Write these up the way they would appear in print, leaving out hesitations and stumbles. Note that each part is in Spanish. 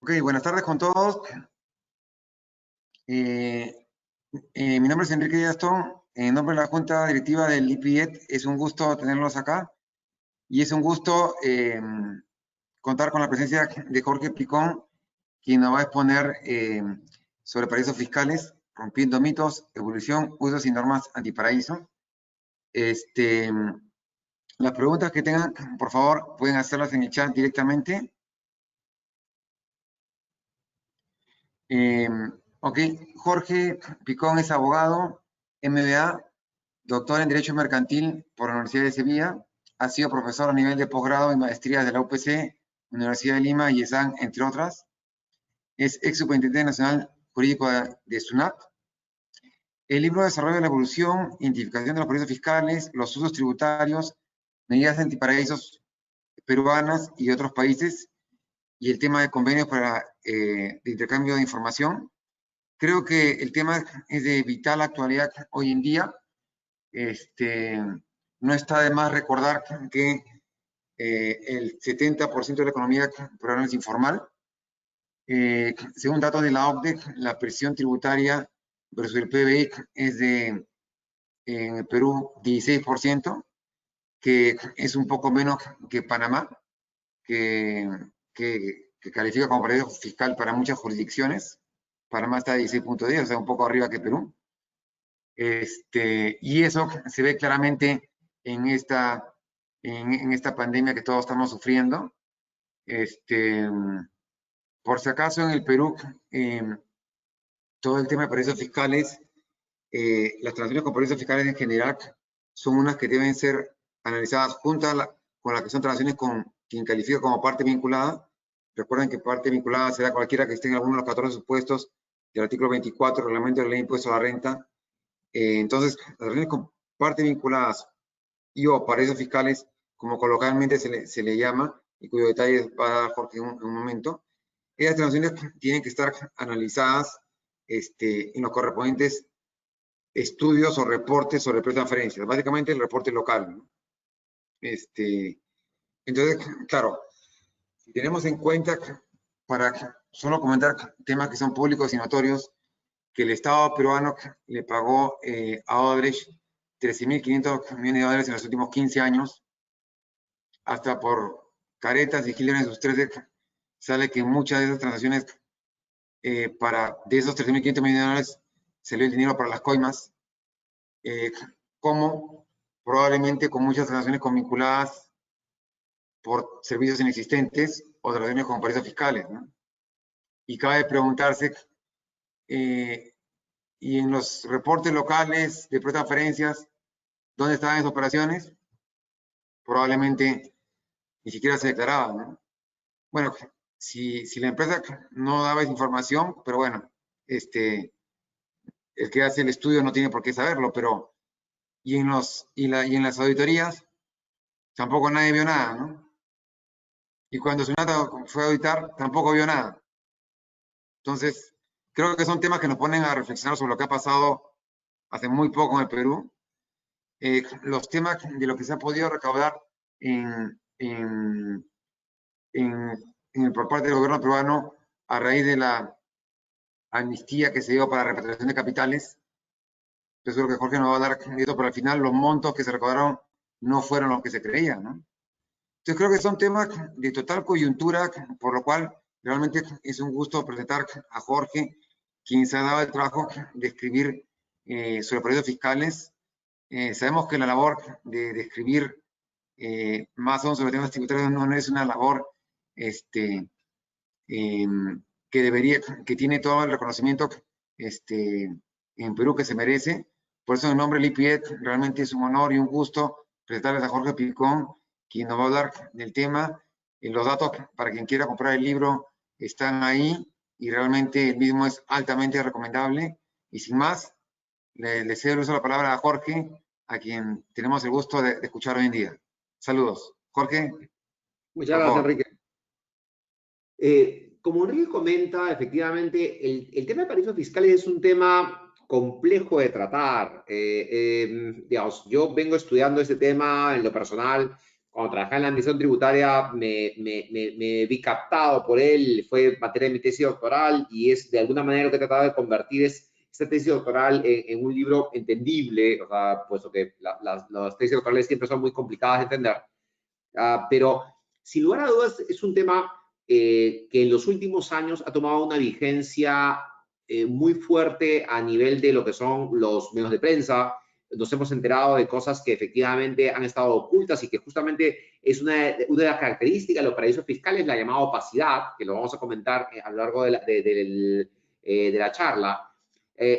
Ok, buenas tardes con todos. Mi nombre es Enrique Gastón. En nombre de la Junta Directiva del IPIET, es un gusto tenerlos acá y es un gusto contar con la presencia de Jorge Picón, quien nos va a exponer sobre paraísos fiscales, rompiendo mitos, evolución, usos y normas antiparaíso. Las preguntas que tengan, por favor, pueden hacerlas en el chat directamente. Ok, Jorge Picón es abogado, MBA, doctor en Derecho Mercantil por la Universidad de Sevilla, ha sido profesor a nivel de posgrado y maestría de la UPC, Universidad de Lima y ESAN, entre otras. Es ex superintendente nacional jurídico de SUNAT. El libro desarrolla la evolución, identificación de los paraísos fiscales, los usos tributarios, medidas antiparaísos peruanas y otros países, y el tema de convenios de intercambio de información. Creo que el tema es de vital actualidad hoy en día. No está de más recordar que el 70% de la economía peruana es informal. Según datos de la OCDE, la presión tributaria versus el PBI es en el Perú 16%, que es un poco menos que Panamá, que califica como paraíso fiscal para muchas jurisdicciones. Panamá está a 16.10, o sea, un poco arriba que Perú. Y eso se ve claramente en esta pandemia que todos estamos sufriendo. Por si acaso, en el Perú, todo el tema de paraísos fiscales, las transacciones con paraísos fiscales en general son unas que deben ser analizadas juntas con las que son transacciones con quien califica como parte vinculada. Recuerden que parte vinculada será cualquiera que esté en alguno de los 14 supuestos del artículo 24 del Reglamento de la Ley de Impuesto a la Renta. Entonces, las transacciones con parte vinculadas y o paraísos fiscales, como coloquialmente se le llama, y cuyo detalle va a dar Jorge en un momento, esas transacciones tienen que estar analizadas en los correspondientes estudios o reportes sobre transferencias, básicamente el reporte local, ¿no? Entonces, claro, si tenemos en cuenta, para solo comentar temas que son públicos y notorios, que el Estado peruano le pagó a Odebrecht 13.500 millones de dólares en los últimos 15 años, hasta por caretas y giles en sus 13, sale que muchas de esas transacciones, de esos 13.500 millones de dólares, salió el dinero para las coimas, como probablemente con muchas transacciones vinculadas por servicios inexistentes o transacciones con paraísos fiscales, ¿no? Y cabe preguntarse, y en los reportes locales de transferencias, ¿dónde estaban esas operaciones? Probablemente ni siquiera se declaraban, ¿no? Bueno, si la empresa no daba esa información, pero bueno, el que hace el estudio no tiene por qué saberlo, pero y en las auditorías tampoco nadie vio nada, ¿no? Y cuando Sunata fue a auditar, tampoco vio nada. Entonces, creo que son temas que nos ponen a reflexionar sobre lo que ha pasado hace muy poco en el Perú. Los temas de lo que se ha podido recaudar por parte del gobierno peruano a raíz de la amnistía que se dio para repatriación de capitales. Yo creo que Jorge nos va a dar crédito, pero al final los montos que se recaudaron no fueron los que se creía, ¿no? Entonces creo que son temas de total coyuntura, por lo cual realmente es un gusto presentar a Jorge, quien se ha dado el trabajo de escribir sobre paraísos fiscales. Sabemos que la labor de escribir más aún sobre temas tributarios no es una labor que tiene todo el reconocimiento en Perú que se merece. Por eso en nombre del IPIET realmente es un honor y un gusto presentarles a Jorge Picón, quien nos va a hablar del tema. Los datos para quien quiera comprar el libro están ahí y realmente el mismo es altamente recomendable. Y sin más, le cedo el uso de la palabra a Jorge, a quien tenemos el gusto de escuchar hoy en día. Saludos. Jorge. Muchas gracias, Enrique. Como Enrique comenta, efectivamente, el tema de paraísos fiscales es un tema complejo de tratar. Digamos, yo vengo estudiando este tema en lo personal cuando trabajaba en la administración tributaria me vi captado por él, fue materia de mi tesis doctoral y es de alguna manera lo que he tratado de convertir es esta tesis doctoral en un libro entendible, o sea, puesto que las tesis doctorales siempre son muy complicadas de entender, pero sin lugar a dudas es un tema que en los últimos años ha tomado una vigencia muy fuerte a nivel de lo que son los medios de prensa. Nos hemos enterado de cosas que efectivamente han estado ocultas y que justamente es una de las características de los paraísos fiscales, la llamada opacidad, que lo vamos a comentar a lo largo de la charla.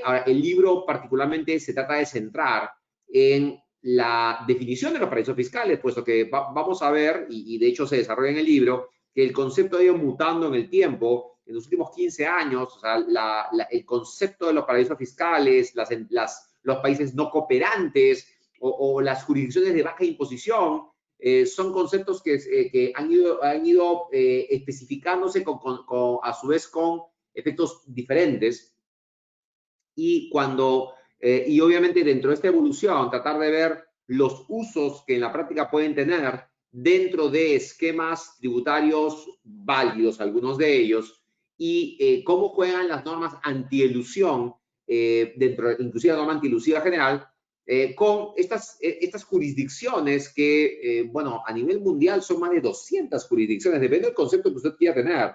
Ahora, el libro particularmente se trata de centrar en la definición de los paraísos fiscales, puesto que vamos a ver, y de hecho se desarrolla en el libro, que el concepto ha ido mutando en el tiempo, en los últimos 15 años, o sea, el concepto de los paraísos fiscales, los países no cooperantes o las jurisdicciones de baja imposición, son conceptos que han ido especificándose a su vez con efectos diferentes. Y y obviamente dentro de esta evolución, tratar de ver los usos que en la práctica pueden tener dentro de esquemas tributarios válidos, algunos de ellos, y cómo juegan las normas antielusión, inclusive la norma antielusiva general, con estas jurisdicciones que, bueno, a nivel mundial son más de 200 jurisdicciones, depende del concepto que usted quiera tener.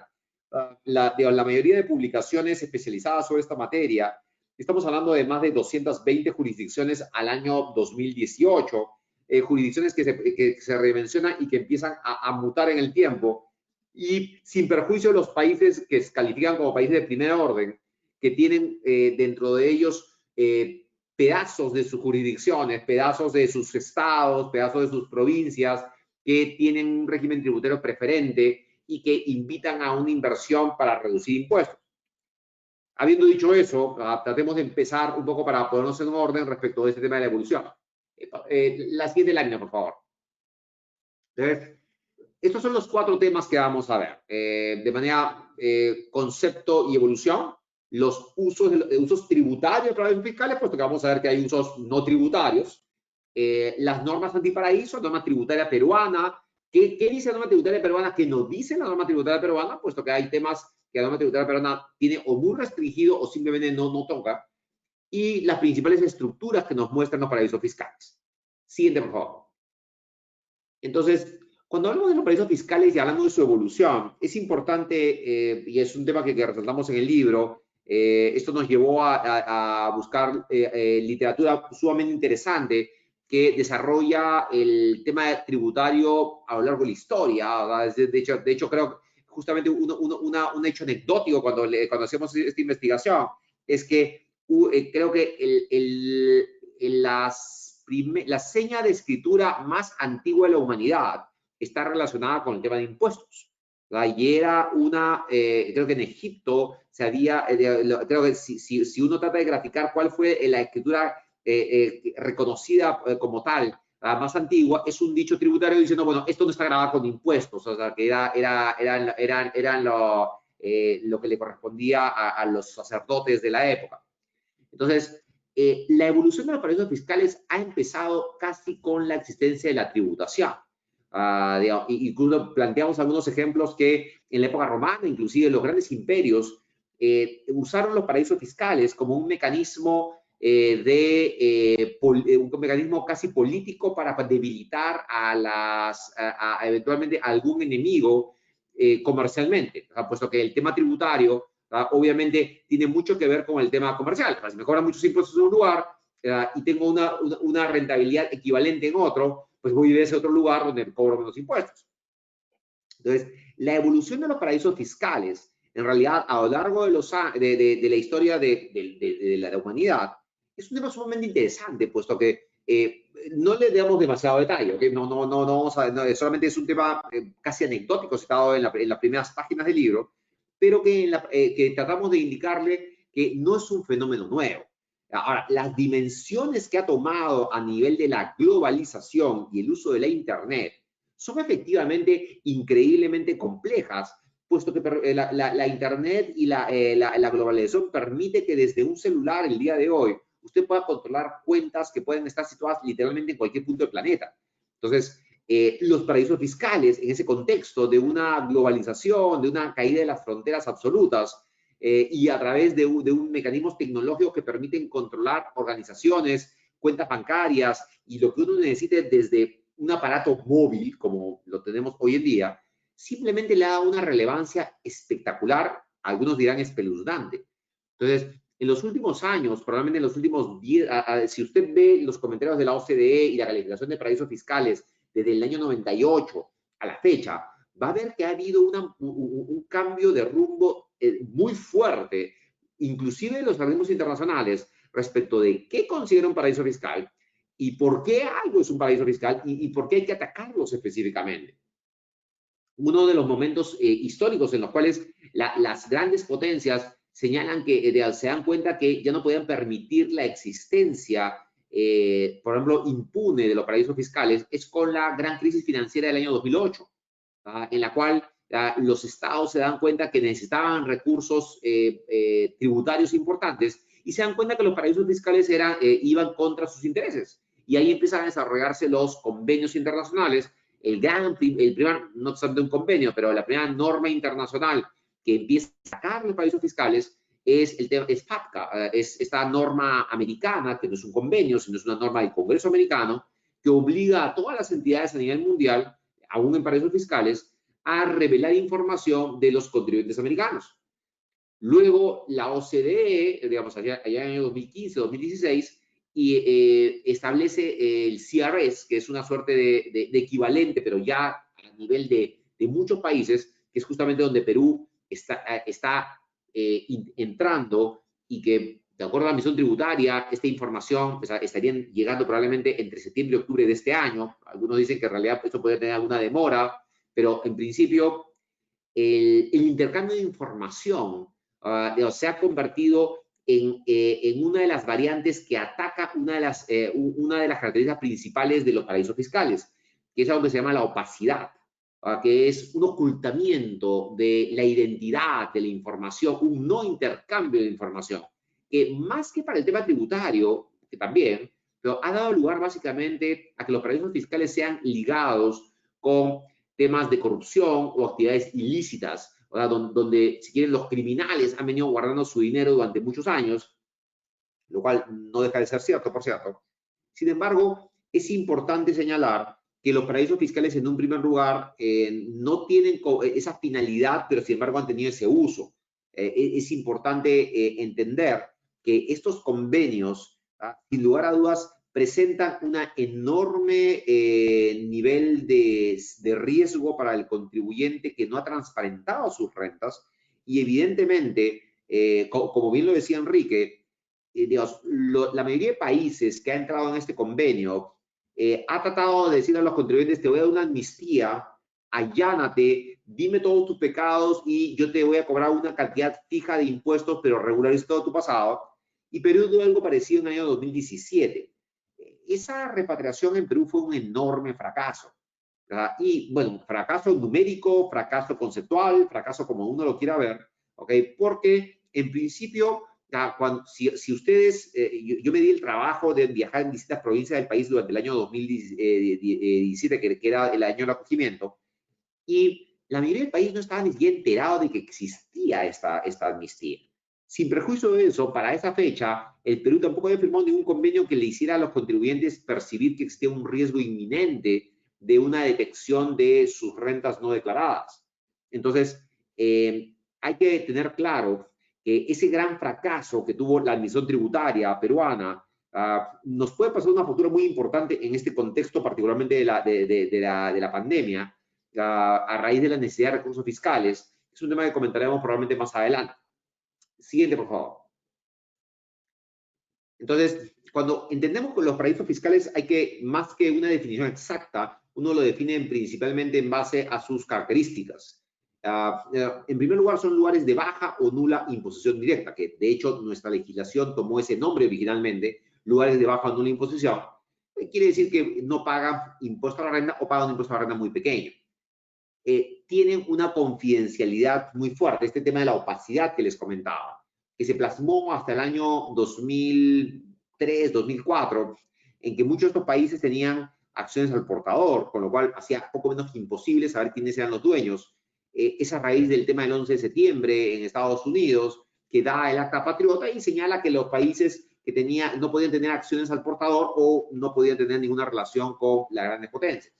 La mayoría de publicaciones especializadas sobre esta materia, estamos hablando de más de 220 jurisdicciones al año 2018, jurisdicciones que se redimensionan y que empiezan a mutar en el tiempo, y sin perjuicio de los países que se califican como países de primer orden, que tienen dentro de ellos pedazos de sus jurisdicciones, pedazos de sus estados, pedazos de sus provincias, que tienen un régimen tributario preferente y que invitan a una inversión para reducir impuestos. Habiendo dicho eso, tratemos de empezar un poco para ponernos en orden respecto de este tema de la evolución. La siguiente lámina, por favor. Entonces, estos son los 4 temas que vamos a ver. De manera concepto y evolución, los usos tributarios de paraísos fiscales, puesto que vamos a ver que hay usos no tributarios. Las normas antiparaíso, norma tributaria peruana. ¿Qué dice la norma tributaria peruana? ¿Qué no dice la norma tributaria peruana? Puesto que hay temas que la norma tributaria peruana tiene o muy restringido o simplemente no toca. Y las principales estructuras que nos muestran los paraísos fiscales. Siguiente, por favor. Entonces, cuando hablamos de los paraísos fiscales y hablamos de su evolución, es importante, y es un tema que resaltamos en el libro, esto nos llevó a buscar literatura sumamente interesante que desarrolla el tema tributario a lo largo de la historia. De hecho, creo que justamente un hecho anecdótico cuando hacemos esta investigación es que creo que la seña de escritura más antigua de la humanidad está relacionada con el tema de impuestos. Y era creo que en Egipto se había, creo que si uno trata de graficar cuál fue la escritura reconocida como tal, la más antigua, es un dicho tributario diciendo, bueno, esto no está grabado con impuestos, o sea, que eran lo que le correspondía a los sacerdotes de la época. Entonces, la evolución de los paraísos fiscales ha empezado casi con la existencia de la tributación. Incluso planteamos algunos ejemplos que en la época romana, inclusive los grandes imperios, usaron los paraísos fiscales como un mecanismo un mecanismo casi político para debilitar eventualmente a algún enemigo comercialmente, puesto que el tema tributario obviamente tiene mucho que ver con el tema comercial. Si me cobran muchos impuestos en un lugar y tengo una rentabilidad equivalente en otro, pues voy a ese otro lugar donde me cobro menos impuestos. Entonces, la evolución de los paraísos fiscales, en realidad, a lo largo de la historia de la humanidad, es un tema sumamente interesante, puesto que no le damos demasiado detalle, ¿okay? Solamente es un tema casi anecdótico citado en las primeras páginas del libro, pero que tratamos de indicarle que no es un fenómeno nuevo. Ahora, las dimensiones que ha tomado a nivel de la globalización y el uso de la Internet son efectivamente increíblemente complejas, puesto que la Internet y la globalización permite que desde un celular el día de hoy usted pueda controlar cuentas que pueden estar situadas literalmente en cualquier punto del planeta. Entonces, los paraísos fiscales en ese contexto de una globalización, de una caída de las fronteras absolutas, y a través de un mecanismos tecnológicos que permiten controlar organizaciones, cuentas bancarias y lo que uno necesite desde un aparato móvil, como lo tenemos hoy en día, simplemente le da una relevancia espectacular, algunos dirán espeluznante. Entonces, en los últimos años, probablemente en los últimos 10, si usted ve los comentarios de la OCDE y la calificación de paraísos fiscales desde el año 98 a la fecha, va a ver que ha habido un cambio de rumbo muy fuerte, inclusive en los organismos internacionales, respecto de qué considera un paraíso fiscal y por qué algo es un paraíso fiscal y por qué hay que atacarlos específicamente. Uno de los momentos históricos en los cuales las grandes potencias señalan que se dan cuenta que ya no podían permitir la existencia, por ejemplo, impune de los paraísos fiscales, es con la gran crisis financiera del año 2008, en la cual los estados se dan cuenta que necesitaban recursos tributarios importantes y se dan cuenta que los paraísos fiscales iban contra sus intereses. Y ahí empiezan a desarrollarse los convenios internacionales. El primer, no obstante un convenio, pero la primera norma internacional que empieza a sacar los paraísos fiscales es FATCA, es esta norma americana, que no es un convenio, sino es una norma del Congreso americano, que obliga a todas las entidades a nivel mundial, aún en paraísos fiscales, a revelar información de los contribuyentes americanos. Luego, la OCDE, digamos, allá en el año 2015, 2016, y establece el CRS, que es una suerte de equivalente, pero ya a nivel de muchos países, que es justamente donde Perú está entrando y que, de acuerdo a la misión tributaria, esta información estarían llegando probablemente entre septiembre y octubre de este año. Algunos dicen que en realidad esto puede tener alguna demora, pero en principio el intercambio de información se ha convertido en una de las variantes que ataca una de las características principales de los paraísos fiscales, que es algo que se llama la opacidad, que es un ocultamiento de la identidad de la información, un no intercambio de información, que más que para el tema tributario, que también, pero ha dado lugar básicamente a que los paraísos fiscales sean ligados con temas de corrupción o actividades ilícitas, donde, si quieren, los criminales han venido guardando su dinero durante muchos años, lo cual no deja de ser cierto, por cierto. Sin embargo, es importante señalar que los paraísos fiscales, en un primer lugar, no tienen esa finalidad, pero sin embargo han tenido ese uso. Es importante entender que estos convenios, sin lugar a dudas, presentan un enorme nivel de riesgo para el contribuyente que no ha transparentado sus rentas y evidentemente, como bien lo decía Enrique, digamos, la mayoría de países que ha entrado en este convenio ha tratado de decirle a los contribuyentes: te voy a dar una amnistía, allánate, dime todos tus pecados y yo te voy a cobrar una cantidad fija de impuestos, pero regulariza todo tu pasado. Y Perú dio algo parecido en el año 2017. Esa repatriación en Perú fue un enorme fracaso. ¿Verdad? Y bueno, fracaso numérico, fracaso conceptual, fracaso como uno lo quiera ver, ¿ok? Porque en principio, si ustedes, yo me di el trabajo de viajar en distintas provincias del país durante el año 2017, que era el año del acogimiento, y la mayoría del país no estaba ni siquiera enterado de que existía esta amnistía. Sin prejuicio de eso, para esa fecha, el Perú tampoco había firmado ningún convenio que le hiciera a los contribuyentes percibir que existía un riesgo inminente de una detección de sus rentas no declaradas. Entonces, hay que tener claro que ese gran fracaso que tuvo la admisión tributaria peruana nos puede pasar una factura muy importante en este contexto, particularmente de la pandemia, a raíz de la necesidad de recursos fiscales. Es un tema que comentaremos probablemente más adelante. Siguiente, por favor. Entonces, cuando entendemos que los paraísos fiscales hay que, más que una definición exacta, uno lo define principalmente en base a sus características. En primer lugar, son lugares de baja o nula imposición directa, que de hecho nuestra legislación tomó ese nombre originalmente, lugares de baja o nula imposición. Quiere decir que no pagan impuesto a la renta o pagan un impuesto a la renta muy pequeño. Tienen una confidencialidad muy fuerte, este tema de la opacidad que les comentaba, que se plasmó hasta el año 2003, 2004, en que muchos de estos países tenían acciones al portador, con lo cual hacía poco menos que imposible saber quiénes eran los dueños. Esa raíz del tema del 11 de septiembre en Estados Unidos, que da el Acta Patriota y señala que los países que no podían tener acciones al portador o no podían tener ninguna relación con las grandes potencias.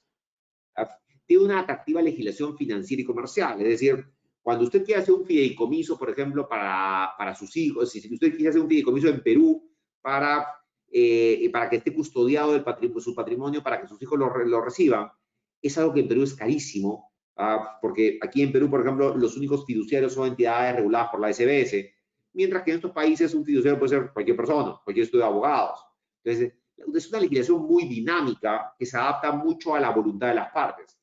Tiene una atractiva legislación financiera y comercial, es decir, cuando usted quiere hacer un fideicomiso, por ejemplo, para sus hijos, si usted quiere hacer un fideicomiso en Perú para que esté custodiado su patrimonio para que sus hijos lo reciban, es algo que en Perú es carísimo, porque aquí en Perú, por ejemplo, los únicos fiduciarios son entidades reguladas por la SBS, mientras que en estos países un fiduciario puede ser cualquier persona, cualquier estudio de abogados. Entonces, es una legislación muy dinámica que se adapta mucho a la voluntad de las partes.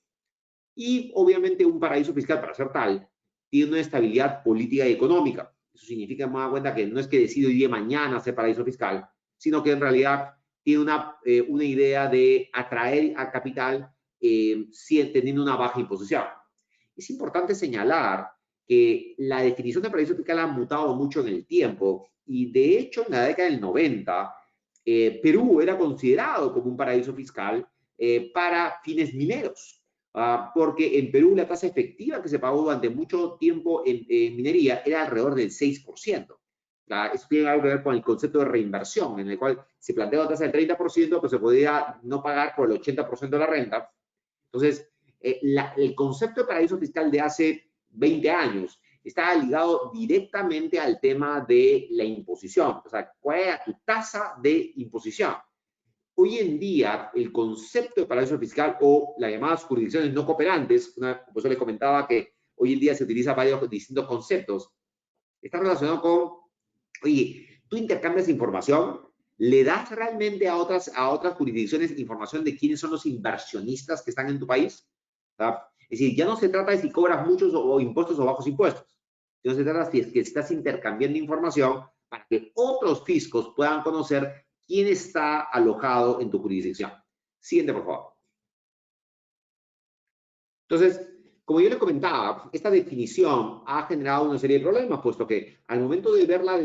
Y, obviamente, un paraíso fiscal, para ser tal, tiene una estabilidad política y económica. Eso significa, me da cuenta, que no es que decida hoy día mañana ser paraíso fiscal, sino que en realidad tiene una idea de atraer a capital teniendo una baja imposición. Es importante señalar que la definición de paraíso fiscal ha mutado mucho en el tiempo y, de hecho, en la década del 90, Perú era considerado como un paraíso fiscal para fines mineros. Porque en Perú la tasa efectiva que se pagó durante mucho tiempo en minería era alrededor del 6%. Eso tiene algo que ver con el concepto de reinversión, en el cual se plantea una tasa del 30%, pero se podía no pagar por el 80% de la renta. Entonces, el concepto de paraíso fiscal de hace 20 años estaba ligado directamente al tema de la imposición. O sea, ¿cuál era tu tasa de imposición? Hoy en día, el concepto de paraíso fiscal o las llamadas jurisdicciones no cooperantes, por eso les comentaba que hoy en día se utiliza varios distintos conceptos, está relacionado con, oye, tú intercambias información, le das realmente a otras jurisdicciones información de quiénes son los inversionistas que están en tu país. ¿Verdad? Es decir, ya no se trata de si cobras muchos o impuestos o bajos impuestos, sino se trata de que estás intercambiando información para que otros fiscos puedan conocer quién está alojado en tu jurisdicción. Siguiente, por favor. Entonces, como yo les comentaba, esta definición ha generado una serie de problemas, puesto que al momento de ver la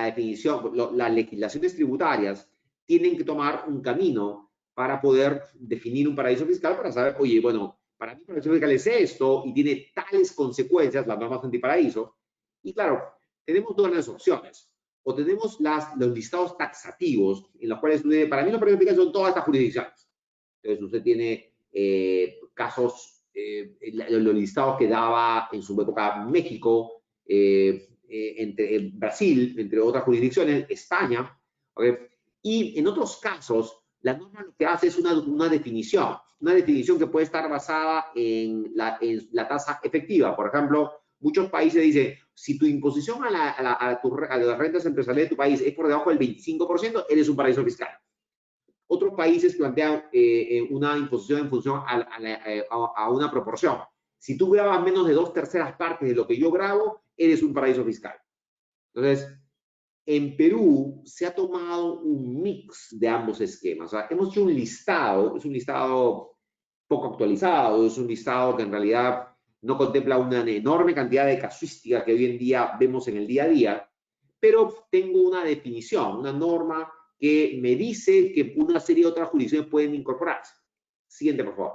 definición, las legislaciones tributarias tienen que tomar un camino para poder definir un paraíso fiscal, para saber, oye, bueno, para mí paraíso fiscal es esto y tiene tales consecuencias, las normas antiparaíso. Y claro, tenemos dos grandes opciones. O tenemos los listados taxativos, en los cuales para mí los paraísos fiscales son todas estas jurisdicciones. Entonces, usted tiene casos, los listados que daba en su época México, Brasil, entre otras jurisdicciones, España, ¿okay? Y en otros casos, la norma lo que hace es una definición que puede estar basada en la tasa efectiva. Por ejemplo, muchos países dicen, si tu imposición a las rentas empresariales de tu país es por debajo del 25%, eres un paraíso fiscal. Otros países plantean una imposición en función a una proporción. Si tú grabas menos de 2/3 partes de lo que yo grabo, eres un paraíso fiscal. Entonces, en Perú se ha tomado un mix de ambos esquemas. O sea, hemos hecho un listado, es un listado poco actualizado, es un listado que en realidad no contempla una enorme cantidad de casuística que hoy en día vemos en el día a día, pero tengo una definición, una norma que me dice que una serie de otras jurisdicciones pueden incorporarse. Siguiente, por favor.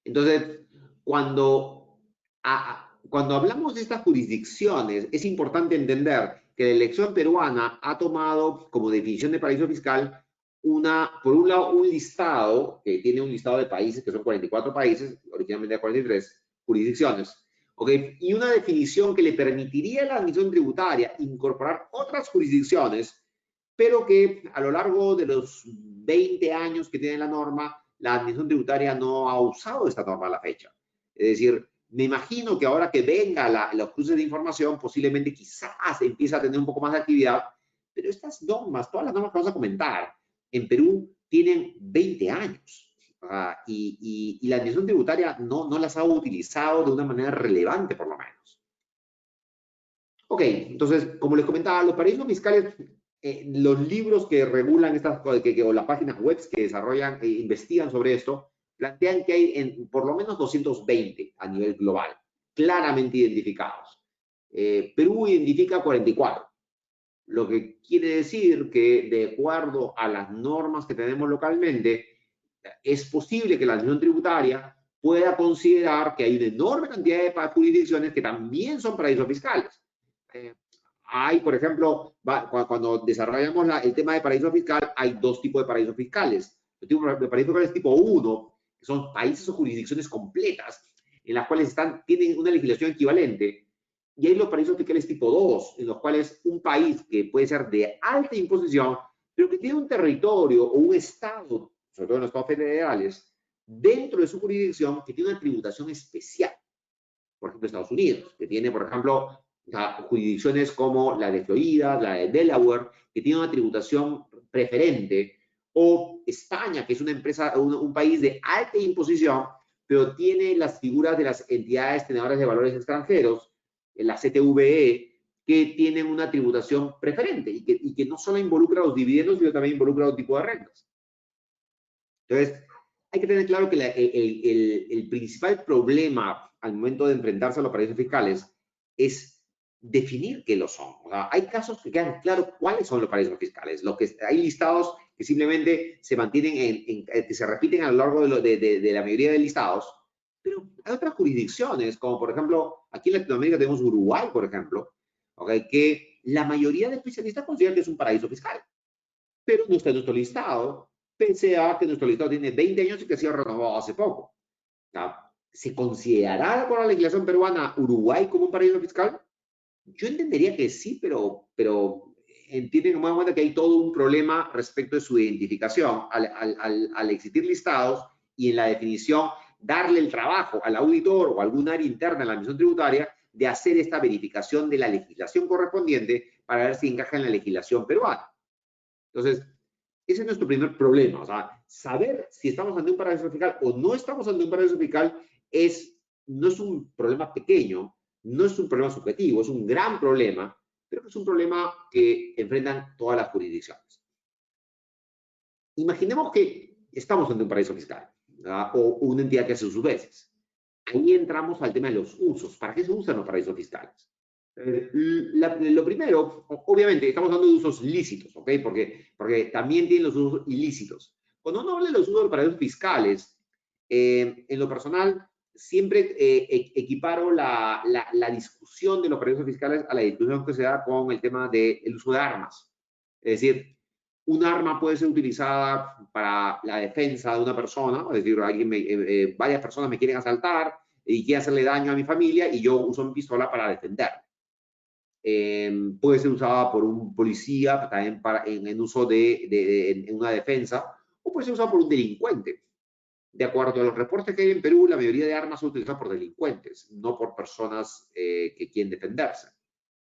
Entonces, cuando hablamos de estas jurisdicciones, es importante entender que la elección peruana ha tomado como definición de paraíso fiscal por un lado, un listado, que tiene un listado de países, que son 44 países, originalmente 43 jurisdicciones, ¿okay? Y una definición que le permitiría a la administración tributaria incorporar otras jurisdicciones, pero que a lo largo de los 20 años que tiene la norma, la administración tributaria no ha usado esta norma a la fecha. Es decir, me imagino que ahora que venga los cruces de información, posiblemente quizás empiece a tener un poco más de actividad, pero estas normas, todas las normas que vamos a comentar, en Perú tienen 20 años. Y la administración tributaria no las ha utilizado de una manera relevante, por lo menos. Ok, entonces, como les comentaba, los paraísos fiscales, los libros que regulan estas cosas, o las páginas web que desarrollan e investigan sobre esto, plantean que hay por lo menos 220 a nivel global, claramente identificados. Perú identifica 44. lo que quiere decir que de acuerdo a las normas que tenemos localmente, es posible que la administración tributaria pueda considerar que hay una enorme cantidad de jurisdicciones que también son paraísos fiscales. Hay, por ejemplo, cuando desarrollamos el tema de paraíso fiscal, hay dos tipos de paraísos fiscales. Los tipos de paraísos fiscales tipo 1, que son países o jurisdicciones completas, en las cuales tienen una legislación equivalente. Y hay los paraísos fiscales tipo 2, en los cuales un país que puede ser de alta imposición, pero que tiene un territorio o un estado, sobre todo en los estados federales, dentro de su jurisdicción, que tiene una tributación especial. Por ejemplo, Estados Unidos, que tiene, por ejemplo, jurisdicciones como la de Florida, la de Delaware, que tiene una tributación preferente, o España, que es una empresa, un país de alta imposición, pero tiene las figuras de las entidades tenedoras de valores extranjeros, la CTVE, que tienen una tributación preferente y que no solo involucra los dividendos, sino también involucra otro tipo de rentas. Entonces, hay que tener claro que el principal problema al momento de enfrentarse a los paraísos fiscales es definir qué lo son. O sea, hay casos que quedan claros cuáles son los paraísos fiscales. Hay listados que simplemente se mantienen, que se repiten a lo largo de la mayoría de listados, pero hay otras jurisdicciones, como por ejemplo, aquí en Latinoamérica tenemos Uruguay, por ejemplo, ¿okay? Que la mayoría de especialistas consideran que es un paraíso fiscal, pero no está en nuestro listado, pese a que nuestro listado tiene 20 años y que ha sido renovado hace poco. ¿Se considerará por la legislación peruana Uruguay como un paraíso fiscal? Yo entendería que sí, pero entienden en cuenta que hay todo un problema respecto de su identificación al existir listados y en la definición darle el trabajo al auditor o a algún área interna de la administración tributaria de hacer esta verificación de la legislación correspondiente para ver si encaja en la legislación peruana. Entonces, ese es nuestro primer problema. O sea, saber si estamos ante un paraíso fiscal o no estamos ante un paraíso fiscal no es un problema pequeño, no es un problema subjetivo, es un gran problema, pero es un problema que enfrentan todas las jurisdicciones. Imaginemos que estamos ante un paraíso fiscal, ¿verdad? O una entidad que hace sus veces. Ahí entramos al tema de los usos. ¿Para qué se usan los paraísos fiscales? Lo primero, obviamente, estamos hablando de usos lícitos, ¿ok? Porque también tienen los usos ilícitos. Cuando uno habla de los usos de los paraísos fiscales, en lo personal, siempre equiparo la discusión de los paraísos fiscales a la discusión que se da con el tema del uso de armas. Es decir, un arma puede ser utilizada para la defensa de una persona, es decir, varias personas me quieren asaltar y quieren hacerle daño a mi familia y yo uso mi pistola para defender. Puede ser usada por un policía también en uso en una defensa, o puede ser usada por un delincuente. De acuerdo a los reportes que hay en Perú, la mayoría de armas son utilizadas por delincuentes, no por personas que quieren defenderse.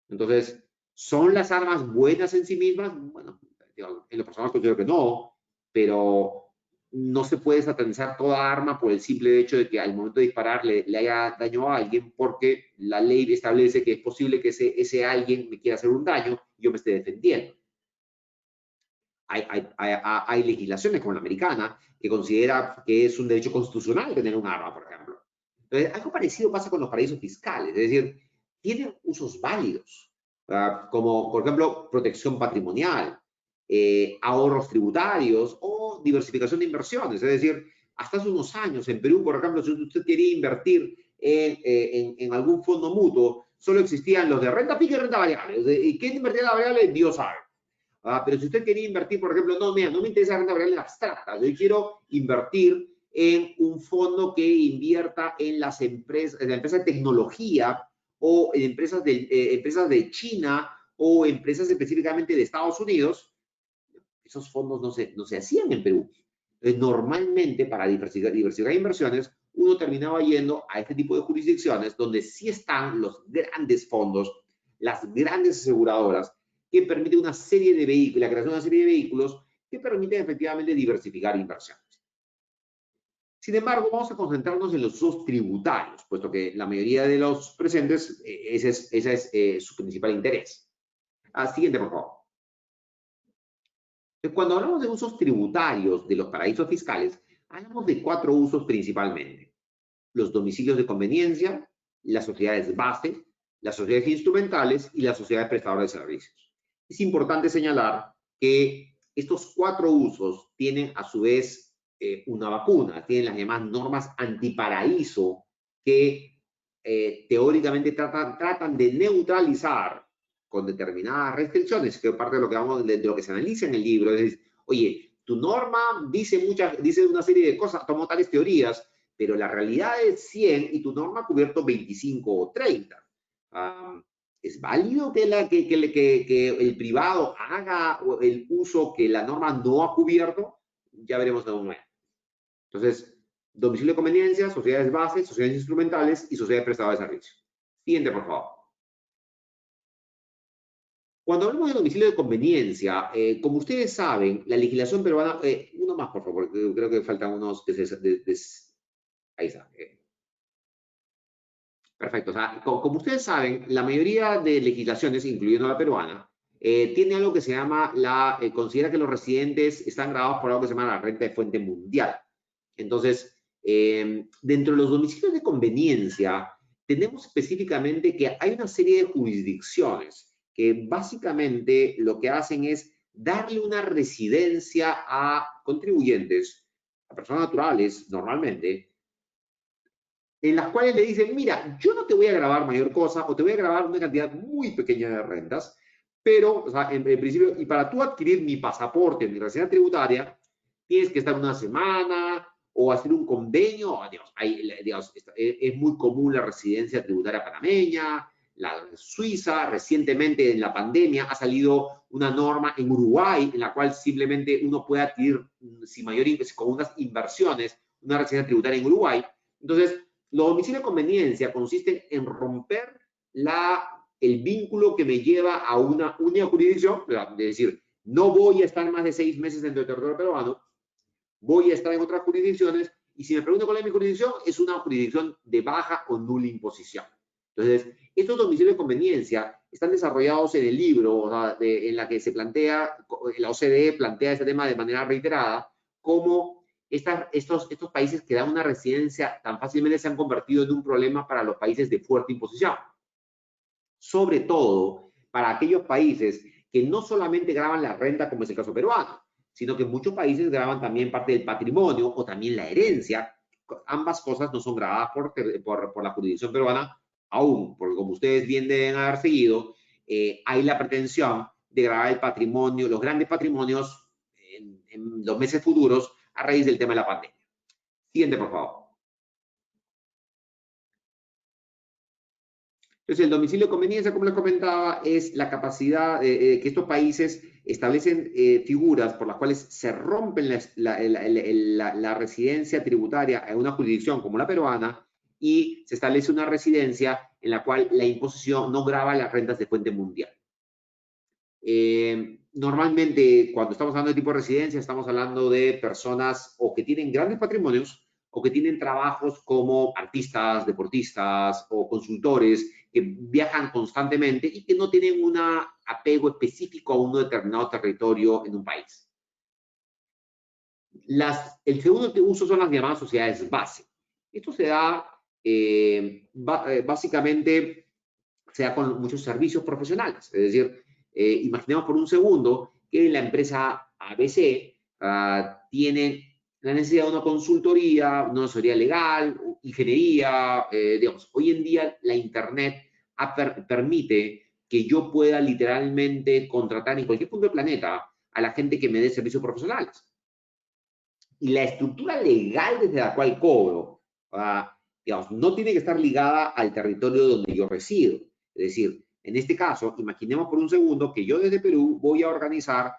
Entonces, ¿son las armas buenas en sí mismas? Bueno, en lo personal considero que no, pero no se puede satanizar toda arma por el simple hecho de que al momento de disparar le haya daño a alguien, porque la ley establece que es posible que ese alguien me quiera hacer un daño y yo me esté defendiendo. Hay legislaciones como la americana que considera que es un derecho constitucional tener un arma, por ejemplo. Entonces, algo parecido pasa con los paraísos fiscales, es decir, tienen usos válidos, como por ejemplo protección patrimonial, ahorros tributarios o diversificación de inversiones. Es decir, hasta hace unos años en Perú, por ejemplo, si usted quería invertir en algún fondo mutuo, solo existían los de renta fija y renta variable. ¿Y quién invertía en la variable? Dios sabe. Pero si usted quería invertir, por ejemplo, no me interesa renta variable abstracta, yo quiero invertir en un fondo que invierta en las empresas, en la empresa de tecnología o en empresas de China o empresas específicamente de Estados Unidos, esos fondos no se hacían en Perú. Entonces, normalmente, para diversificar inversiones, uno terminaba yendo a este tipo de jurisdicciones donde sí están los grandes fondos, las grandes aseguradoras, que permiten una serie de vehículos, la creación de una serie de vehículos que permiten efectivamente diversificar inversiones. Sin embargo, vamos a concentrarnos en los usos tributarios, puesto que la mayoría de los presentes, ese es su principal interés. Siguiente, por favor. Cuando hablamos de usos tributarios de los paraísos fiscales, hablamos de 4 usos principalmente. Los domicilios de conveniencia, las sociedades base, las sociedades instrumentales y las sociedades prestadoras de servicios. Es importante señalar que estos 4 usos tienen a su vez una vacuna, tienen las llamadas normas antiparaíso que teóricamente tratan de neutralizar con determinadas restricciones, que es parte de lo que, de lo que se analiza en el libro. Es decir, oye, tu norma dice una serie de cosas, tomó tales teorías, pero la realidad es 100 y tu norma ha cubierto 25 o 30. ¿Es válido que el privado haga el uso que la norma no ha cubierto? Ya veremos en un momento. Entonces, domicilio de conveniencia, sociedades base, sociedades instrumentales y sociedades prestadoras de servicio. Siguiente, por favor. Cuando hablamos de domicilio de conveniencia, como ustedes saben, la legislación peruana... uno más, por favor, creo que faltan unos... ahí está. Perfecto. O sea, como ustedes saben, la mayoría de legislaciones, incluyendo la peruana, tiene algo que se llama considera que los residentes están grabados por algo que se llama la renta de fuente mundial. Entonces, dentro de los domicilios de conveniencia, tenemos específicamente que hay una serie de jurisdicciones que básicamente lo que hacen es darle una residencia a contribuyentes, a personas naturales normalmente, en las cuales le dicen, mira, yo no te voy a grabar mayor cosa o te voy a grabar una cantidad muy pequeña de rentas, pero, o sea, en principio, y para tú adquirir mi pasaporte, mi residencia tributaria, tienes que estar una semana o hacer un convenio. Digamos, es muy común la residencia tributaria panameña, la suiza. Recientemente, en la pandemia, ha salido una norma en Uruguay en la cual simplemente uno puede adquirir, con unas inversiones, una residencia tributaria en Uruguay. Entonces, los domicilios de conveniencia consisten en romper el vínculo que me lleva a una única jurisdicción, es decir, no voy a estar más de 6 meses dentro del territorio peruano, voy a estar en otras jurisdicciones, y si me pregunto cuál es mi jurisdicción, es una jurisdicción de baja o nula imposición. Entonces, estos domicilios de conveniencia están desarrollados en el libro, o sea, en la que se plantea, la OCDE plantea este tema de manera reiterada, como estos países que dan una residencia tan fácilmente se han convertido en un problema para los países de fuerte imposición. Sobre todo para aquellos países que no solamente graban la renta, como es el caso peruano, sino que muchos países graban también parte del patrimonio o también la herencia. Ambas cosas no son grabadas por la jurisdicción peruana aún, porque como ustedes bien deben haber seguido, hay la pretensión de grabar el patrimonio, los grandes patrimonios en los meses futuros a raíz del tema de la pandemia. Siguiente, por favor. Entonces, el domicilio de conveniencia, como les comentaba, es la capacidad que estos países establecen figuras por las cuales se rompen la residencia tributaria en una jurisdicción como la peruana y se establece una residencia en la cual la imposición no grava las rentas de fuente mundial. Normalmente, cuando estamos hablando de tipo de residencia, estamos hablando de personas o que tienen grandes patrimonios o que tienen trabajos como artistas, deportistas o consultores que viajan constantemente y que no tienen un apego específico a un determinado territorio en un país. El segundo uso son las llamadas sociedades base. Esto se da básicamente con muchos servicios profesionales. Es decir, imaginemos por un segundo que la empresa ABC tiene la necesidad de una consultoría, una asesoría legal, ingeniería. Digamos, hoy en día la Internet permite que yo pueda literalmente contratar en cualquier punto del planeta a la gente que me dé servicios profesionales. Y la estructura legal desde la cual cobro, digamos, no tiene que estar ligada al territorio donde yo resido. Es decir, en este caso, imaginemos por un segundo que yo desde Perú voy a organizar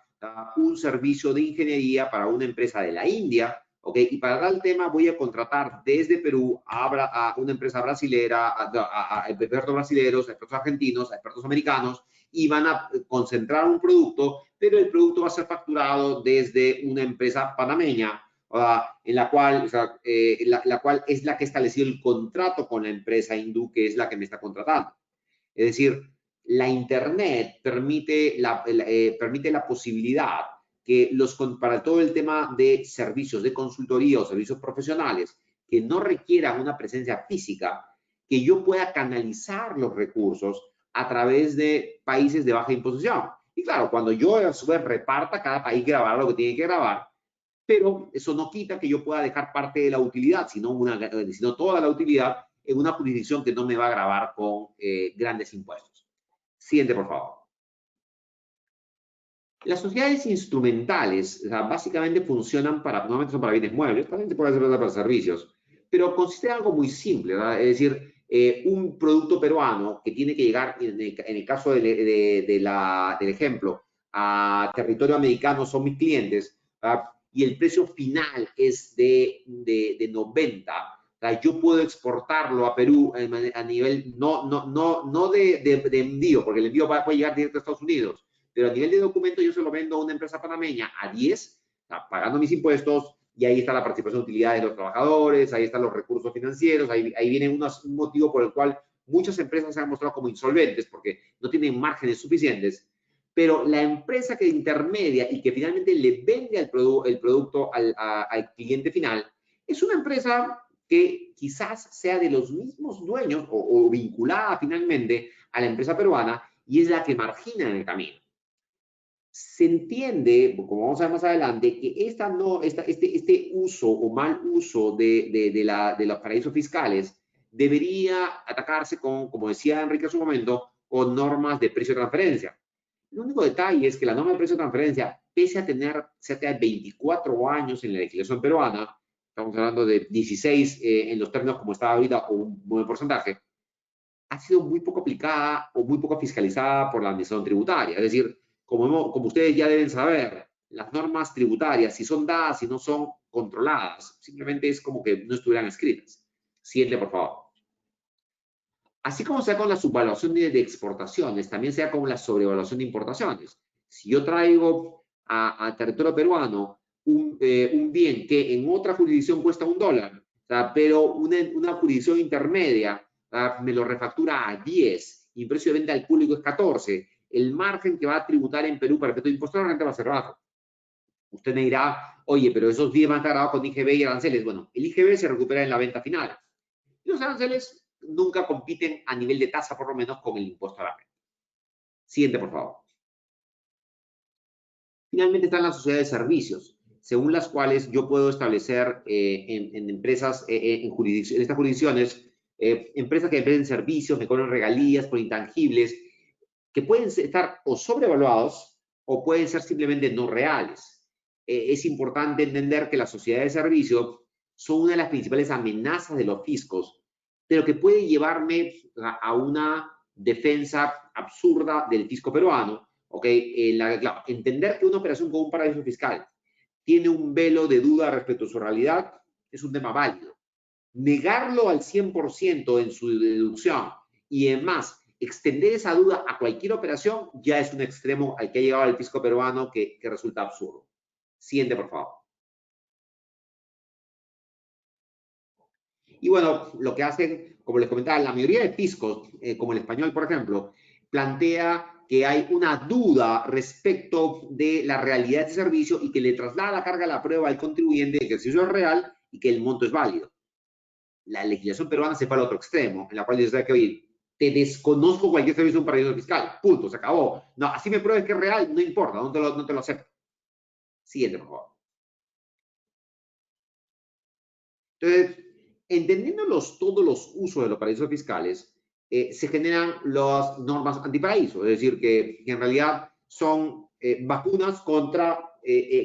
un servicio de ingeniería para una empresa de la India, ¿ok? Y para tal tema voy a contratar desde Perú a una empresa brasilera, a expertos brasileños, a expertos argentinos, a expertos americanos, y van a concentrar un producto, pero el producto va a ser facturado desde una empresa panameña, en la cual, la cual es la que ha establecido el contrato con la empresa hindú, que es la que me está contratando. Es decir, la Internet permite la posibilidad que para todo el tema de servicios de consultoría o servicios profesionales que no requieran una presencia física, que yo pueda canalizar los recursos a través de países de baja imposición. Y Y claro, cuando yo a su vez reparta, cada país grabará lo que tiene que grabar, pero eso no quita que yo pueda dejar parte de la utilidad, sino toda la utilidad en una jurisdicción que no me va a grabar con grandes impuestos. Siguiente, por favor. Las sociedades instrumentales, o sea, básicamente funcionan normalmente son para bienes muebles, también se puede hacer para servicios, pero consiste en algo muy simple, ¿verdad? Es decir, un producto peruano que tiene que llegar, en el caso del ejemplo, a territorio americano son mis clientes, ¿verdad? Y el precio final es de 90, ¿verdad? Yo puedo exportarlo a Perú a nivel, no de envío, porque el envío puede llegar directo a Estados Unidos, pero a nivel de documento yo se lo vendo a una empresa panameña a 10, pagando mis impuestos, y ahí está la participación de utilidades de los trabajadores, ahí están los recursos financieros, ahí viene un motivo por el cual muchas empresas se han mostrado como insolventes porque no tienen márgenes suficientes, pero la empresa que intermedia y que finalmente le vende el producto al cliente final es una empresa que quizás sea de los mismos dueños o vinculada finalmente a la empresa peruana y es la que margina en el camino. Se entiende, como vamos a ver más adelante, que este uso o mal uso de los paraísos fiscales debería atacarse con, como decía Enrique en su momento, con normas de precio de transferencia. El único detalle es que la norma de precio de transferencia, pese a tener cerca de 24 años en la legislación peruana, estamos hablando de 16 en los términos como estaba ahorita, o un buen porcentaje, ha sido muy poco aplicada o muy poco fiscalizada por la administración tributaria. Es decir, como ustedes ya deben saber, las normas tributarias, si son dadas, si no son controladas, simplemente es como que no estuvieran escritas. Siguiente, por favor. Así como sea con la subvaluación de exportaciones, también sea con la sobrevaluación de importaciones. Si yo traigo a territorio peruano un bien que en otra jurisdicción cuesta $1, o sea, pero una jurisdicción intermedia me lo refactura a 10 y el precio de venta al público es 14, el margen que va a tributar en Perú para efecto de impuesto a la renta va a ser bajo. Usted me dirá, oye, pero esos 10 van a estar grabados con IGB y aranceles. Bueno, el IGB se recupera en la venta final. Y los aranceles nunca compiten a nivel de tasa, por lo menos, con el impuesto a la renta. Siguiente, por favor. Finalmente están las sociedades de servicios, según las cuales yo puedo establecer en empresas, en estas jurisdicciones, empresas que venden servicios, me cobran regalías por intangibles, que pueden estar o sobrevaluados o pueden ser simplemente no reales. Es importante entender que las sociedades de servicios son una de las principales amenazas de los fiscos, pero que puede llevarme a una defensa absurda del fisco peruano. ¿Okay? Claro, entender que una operación con un paraíso fiscal tiene un velo de duda respecto a su realidad es un tema válido. Negarlo al 100% en su deducción y además extender esa duda a cualquier operación ya es un extremo al que ha llegado el fisco peruano que resulta absurdo. Siguiente, por favor. Y bueno, lo que hacen, como les comentaba, la mayoría de fiscos, como el español, por ejemplo, plantea que hay una duda respecto de la realidad de servicio y que le traslada la carga a la prueba al contribuyente de que el servicio es real y que el monto es válido. La legislación peruana se fue al otro extremo, en la cual dice que, oye, te desconozco cualquier servicio de un paraíso fiscal, punto, se acabó. No, así me pruebes que es real, no importa, no te lo acepto. Siguiente, por favor. Entonces, entendiendo todos los usos de los paraísos fiscales, se generan las normas antiparaíso, es decir, que en realidad son vacunas contra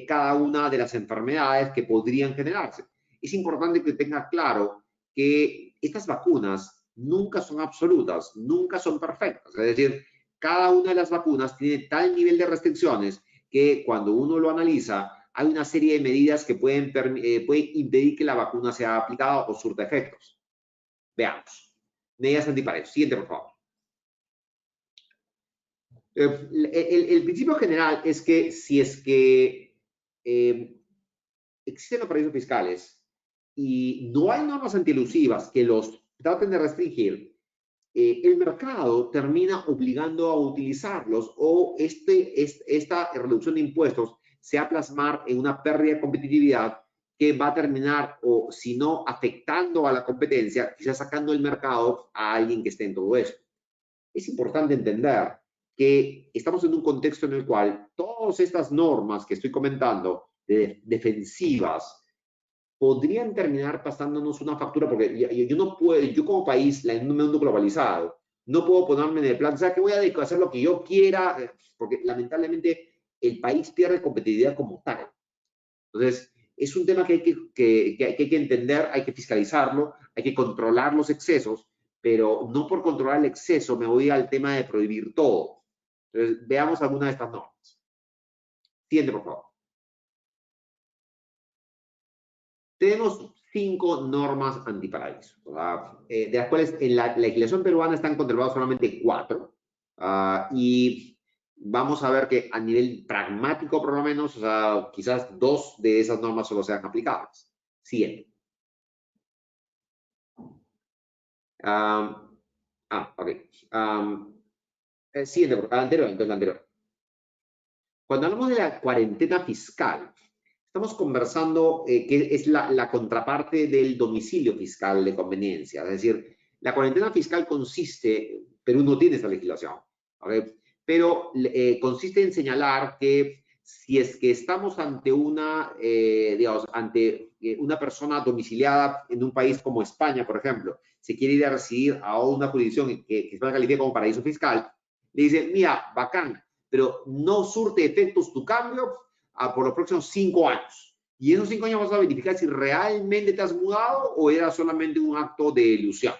cada una de las enfermedades que podrían generarse. Es importante que tenga claro que estas vacunas nunca son absolutas, nunca son perfectas, es decir, cada una de las vacunas tiene tal nivel de restricciones que cuando uno lo analiza, hay una serie de medidas que pueden impedir que la vacuna sea aplicada o surta efectos. Veamos. Medidas antiparaíso. Siguiente, por favor. El principio general es que si es que existen los paraísos fiscales y no hay normas antielusivas que los traten de restringir, el mercado termina obligando a utilizarlos o esta reducción de impuestos se va a plasmar en una pérdida de competitividad que va a terminar, o si no, afectando a la competencia, quizás sacando el mercado a alguien que esté en todo esto. Es importante entender que estamos en un contexto en el cual todas estas normas que estoy comentando, defensivas, podrían terminar pasándonos una factura, porque yo no puedo, yo como país, en un mundo globalizado, no puedo ponerme en el plan, o sea, que voy a hacer lo que yo quiera, porque lamentablemente el país pierde competitividad como tal. Entonces, es un tema que hay que entender, hay que fiscalizarlo, hay que controlar los excesos, pero no por controlar el exceso me voy al tema de prohibir todo. Entonces, veamos alguna de estas normas. Siguiente, por favor. Tenemos 5 normas antiparaíso, de las cuales en la legislación peruana están contempladas solamente 4. Y vamos a ver que a nivel pragmático, por lo menos, o sea, quizás 2 de esas normas solo sean aplicables. Siguiente. Ok. Siguiente, anterior, entonces la anterior. Cuando hablamos de la cuarentena fiscal, estamos conversando que es la contraparte del domicilio fiscal de conveniencia. Es decir, la cuarentena fiscal consiste, Perú no tiene esta legislación, ¿okay? Pero consiste en señalar que si es que estamos ante una persona domiciliada en un país como España, por ejemplo, se quiere ir a residir a una jurisdicción que España califica como paraíso fiscal, le dice, mira, bacán, pero no surte efectos tu cambio por los próximos 5 años. Y en esos 5 años vas a verificar si realmente te has mudado o era solamente un acto de ilusión.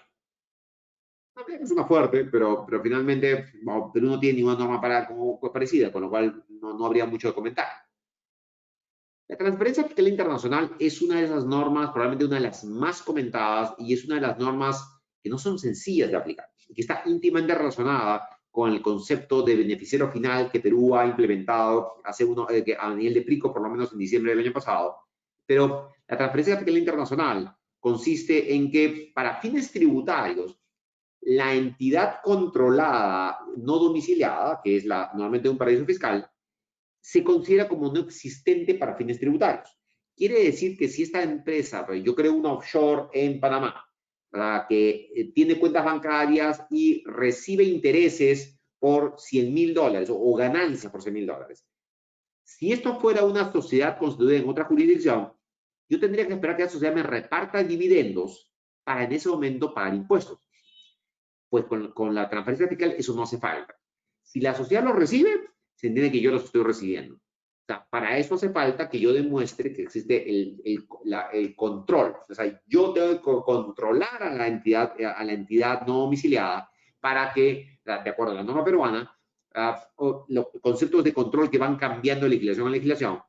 Es una fuerte, pero finalmente Perú no tiene ninguna norma parecida, con lo cual no habría mucho que comentar. La transparencia fiscal internacional es una de esas normas, probablemente una de las más comentadas, y es una de las normas que no son sencillas de aplicar, que está íntimamente relacionada con el concepto de beneficiario final que Perú ha implementado a nivel de PRICO, por lo menos en diciembre del año pasado. Pero la transparencia fiscal internacional consiste en que para fines tributarios, la entidad controlada no domiciliada, que es normalmente un paraíso fiscal, se considera como no existente para fines tributarios. Quiere decir que si esta empresa, yo creo una offshore en Panamá, que tiene cuentas bancarias y recibe intereses por $100,000 o ganancias por $100,000. Si esto fuera una sociedad constituida en otra jurisdicción, yo tendría que esperar que la sociedad me reparta dividendos para en ese momento pagar impuestos. Pues con la transferencia fiscal eso no hace falta. Si la sociedad los recibe, se entiende que yo los estoy recibiendo. O sea, para eso hace falta que yo demuestre que existe el control. O sea, yo tengo que controlar a la entidad no domiciliada para que, de acuerdo a la norma peruana, los conceptos de control que van cambiando de legislación a legislación,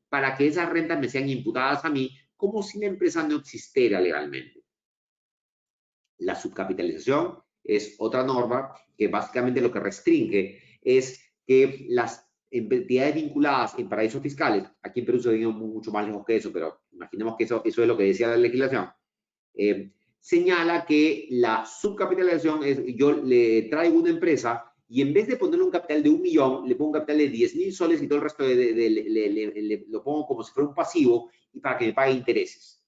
para que esas rentas me sean imputadas a mí como si la empresa no existiera legalmente. La subcapitalización es otra norma que básicamente lo que restringe es que las entidades vinculadas en paraísos fiscales, aquí en Perú se ha ido mucho más lejos que eso, pero imaginemos que eso es lo que decía la legislación, señala que la subcapitalización es, yo le traigo una empresa y en vez de ponerle un capital de 1 millón, le pongo un capital de 10,000 soles y todo el resto lo pongo como si fuera un pasivo y para que me pague intereses.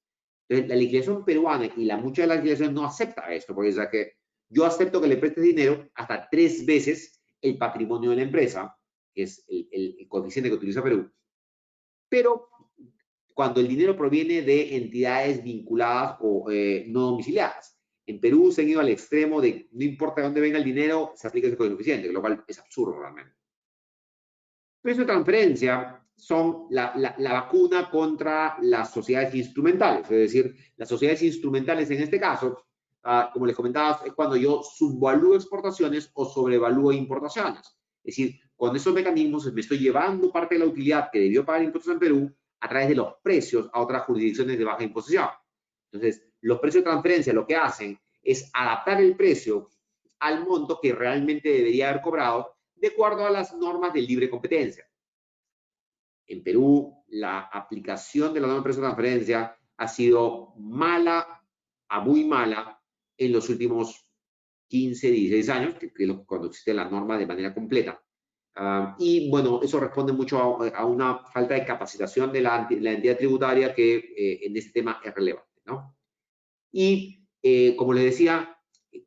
Entonces, la legislación peruana y mucha de la legislación no acepta esto, porque es que yo acepto que le prestes dinero hasta 3 veces el patrimonio de la empresa, que es el coeficiente que utiliza Perú, pero cuando el dinero proviene de entidades vinculadas o no domiciliadas. En Perú se han ido al extremo de no importa de dónde venga el dinero, se aplica ese coeficiente, lo cual es absurdo realmente. Precio de transferencia son la vacuna contra las sociedades instrumentales, es decir, las sociedades instrumentales en este caso, como les comentaba, es cuando yo subvalúo exportaciones o sobrevalúo importaciones. Es decir, con esos mecanismos me estoy llevando parte de la utilidad que debió pagar impuestos en Perú a través de los precios a otras jurisdicciones de baja imposición. Entonces, los precios de transferencia lo que hacen es adaptar el precio al monto que realmente debería haber cobrado de acuerdo a las normas de libre competencia. En Perú, la aplicación de la norma de precio de transferencia ha sido mala a muy mala en los últimos 15, 16 años, que es cuando existe la norma de manera completa. Y bueno, eso responde mucho a una falta de capacitación de la entidad tributaria que en este tema es relevante, ¿no? Y como les decía,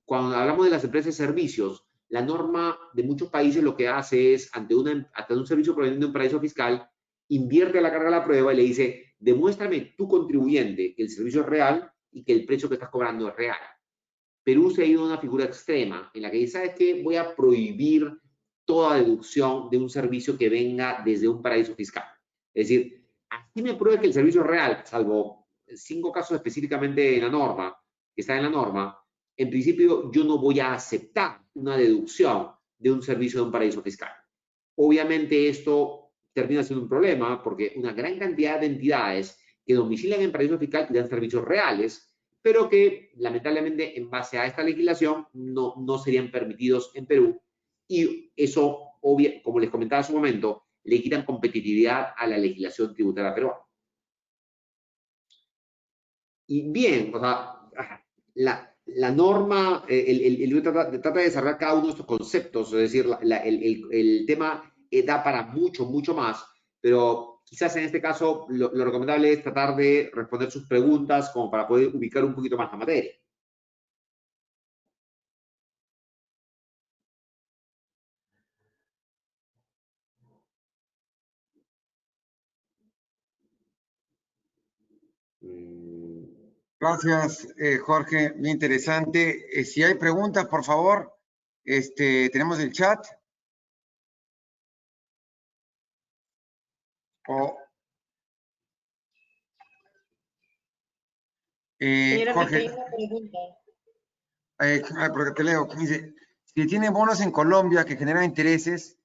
cuando hablamos de las empresas de servicios, la norma de muchos países lo que hace es, ante un servicio proveniente de un paraíso fiscal, invierte la carga de la prueba y le dice, demuéstrame tu contribuyente que el servicio es real y que el precio que estás cobrando es real. Perú se ha ido a una figura extrema en la que dice, ¿sabes qué? Voy a prohibir toda deducción de un servicio que venga desde un paraíso fiscal. Es decir, así me pruebe que el servicio es real, salvo 5 casos específicamente en la norma, que está en la norma, en principio yo no voy a aceptar una deducción de un servicio de un paraíso fiscal. Obviamente esto termina siendo un problema porque una gran cantidad de entidades que domicilian en paraíso fiscal dan servicios reales, pero que lamentablemente en base a esta legislación no serían permitidos en Perú y eso, como les comentaba hace un momento, le quitan competitividad a la legislación tributaria peruana. Y bien, o sea, la norma, el libro trata de desarrollar cada uno de estos conceptos, es decir, el tema da para mucho, mucho más, pero quizás en este caso lo recomendable es tratar de responder sus preguntas como para poder ubicar un poquito más la materia. Gracias, Jorge, muy interesante. Si hay preguntas, por favor, tenemos el chat. Jorge, hay una pregunta. Porque te leo, dice, si tiene bonos en Colombia que generan intereses,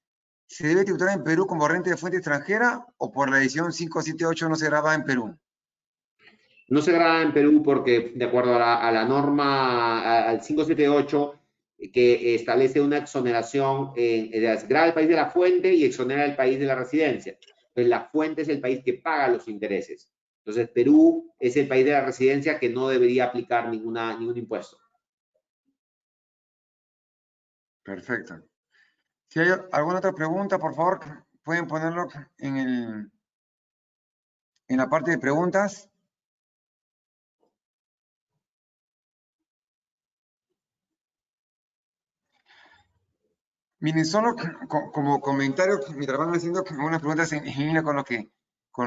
¿se debe tributar en Perú como renta de fuente extranjera o por la edición 578 no se graba en Perú? No se graba en Perú porque, de acuerdo a la norma, al 578, que establece una exoneración, graba el país de la fuente y exonera el país de la residencia. Entonces, la fuente es el país que paga los intereses. Entonces, Perú es el país de la residencia que no debería aplicar ningún impuesto. Perfecto. Si hay alguna otra pregunta, por favor, pueden ponerlo en la parte de preguntas. Miren, solo como comentario, mientras van haciendo unas preguntas en línea con lo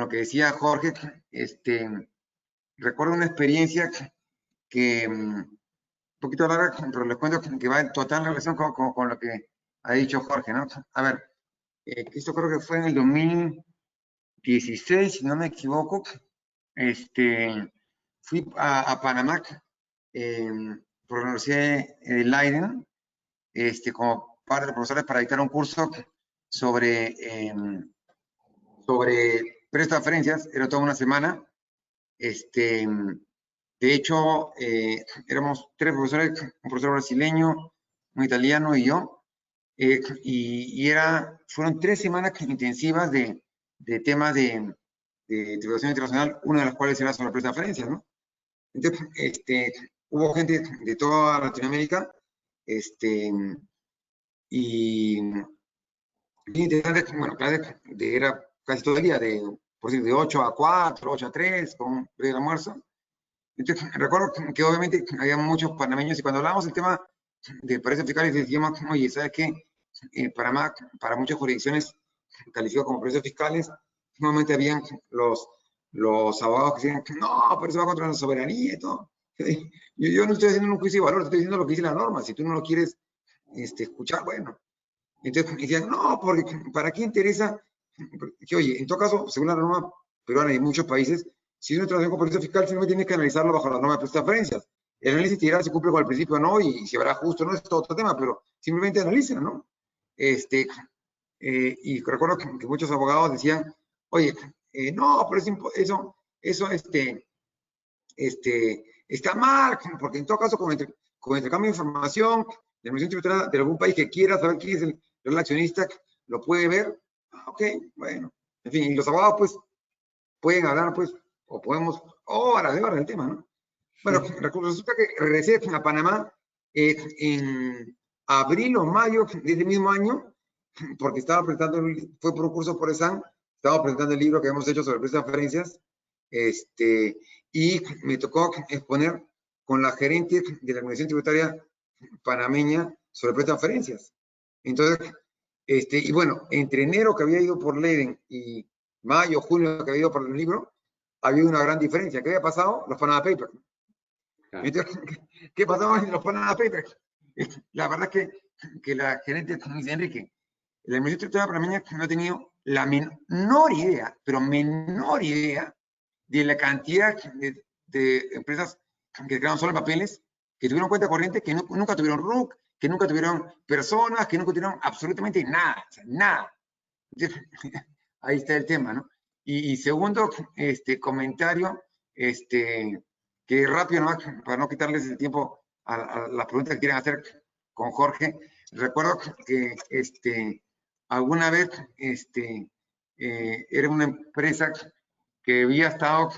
que decía Jorge, recuerdo una experiencia que un poquito larga, pero les cuento que va en total relación con lo que ha dicho Jorge, ¿no? A ver, esto creo que fue en el 2016, si no me equivoco, fui a Panamá por la Universidad de Leiden, como par de profesores para dictar un curso sobre transferencias, era toda una semana. De hecho, éramos 3 profesores, un profesor brasileño, un italiano y yo, fueron 3 semanas intensivas de temas de tributación internacional, una de las cuales era sobre transferencias, ¿no? Entonces, hubo gente de toda Latinoamérica, y interesante, bueno, clase era casi todo el día, por decir, de 8 a 4, 8 a 3, con un breve almuerzo. Entonces, recuerdo que obviamente había muchos panameños y cuando hablábamos del tema de paraísos fiscales decíamos, oye, ¿sabes qué? Panamá, para muchas jurisdicciones calificado como paraísos fiscales, normalmente habían los abogados que decían, no, pero eso va contra la soberanía y todo. Yo no estoy haciendo un juicio de valor, estoy diciendo lo que dice la norma. Si tú no lo quieres escuchar, bueno. Entonces decían, no, porque ¿para qué interesa? Que oye, en todo caso, según la norma peruana y en muchos países, si es una transacción con paraíso fiscal, simplemente tienes que analizarlo bajo la norma de transferencias. El análisis te dirá si cumple con el principio o no, y si habrá justo o no, es todo otro tema, pero simplemente analiza, ¿no? Y recuerdo que muchos abogados decían, oye, no, pero eso está mal, porque en todo caso, con intercambio de información, de la tributaria de algún país que quiera saber quién es el accionista, lo puede ver. Ok, bueno. En fin, y los abogados, pues, pueden hablar, pues, o podemos horas de horas del tema, ¿no? Bueno, resulta que regresé a Panamá en abril o mayo de ese mismo año, porque estaba presentando, fue por un curso por ESAN, estaba presentando el libro que hemos hecho sobre transferencias, y me tocó exponer con la gerente de la Administración Tributaria panameña sobre transferencias. Entonces, y bueno, entre enero que había ido por Leden y mayo, junio que había ido por el libro, había una gran diferencia. ¿Qué había pasado? Los Panama Papers. Claro. Entonces, ¿qué pasaba en los Panama Papers? La verdad es que la gerente dice, Enrique, la Administración Tributaria panameña no ha tenido la menor idea, pero menor idea de la cantidad de empresas que crearon solo papeles, que tuvieron cuenta corriente, que nunca tuvieron RUC, que nunca tuvieron personas, que nunca tuvieron absolutamente nada, o sea, nada. Ahí está el tema, ¿no? Y segundo comentario, que rápido, ¿no? Para no quitarles el tiempo a las preguntas que quieren hacer con Jorge. Recuerdo que alguna vez era una empresa que había estado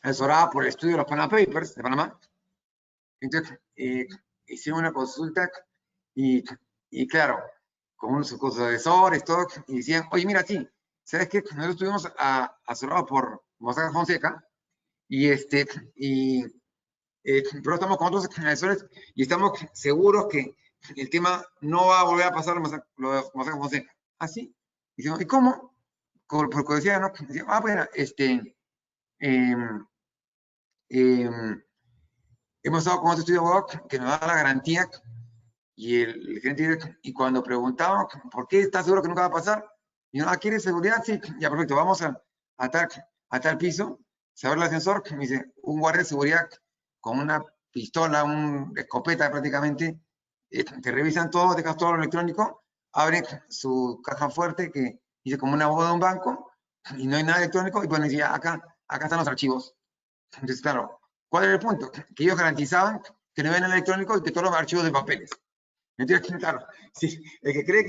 asesorada por el estudio de los Panama Papers de Panamá. Entonces, hicieron una consulta y claro, con sus asesores, todo, y decían, oye, mira, sí, ¿sabes qué? Nosotros estuvimos asesorados por Mossack Fonseca pero estamos con otros asesores y estamos seguros que el tema no va a volver a pasar lo de Mossack Fonseca. ¿Ah, sí? Y decimos, ¿y cómo? Por curiosidad, ¿no? Decían, bueno, hemos estado con otro estudio de abogado que nos da la garantía y el gerente dice, y cuando preguntamos, ¿por qué estás seguro que nunca va a pasar? Y no, ¿quieres seguridad? Sí, ya perfecto, vamos a tal piso, se abre el ascensor, me dice, un guardia de seguridad con una pistola, una escopeta prácticamente, te revisan todo, dejas todo lo electrónico, abren su caja fuerte que dice como una boda de un banco, y no hay nada electrónico, y bueno, decía, acá están los archivos. Entonces, claro, ¿cuál era el punto? Que ellos garantizaban que no había nada electrónico y que todos los archivos de papeles. Entonces, claro, sí, el que cree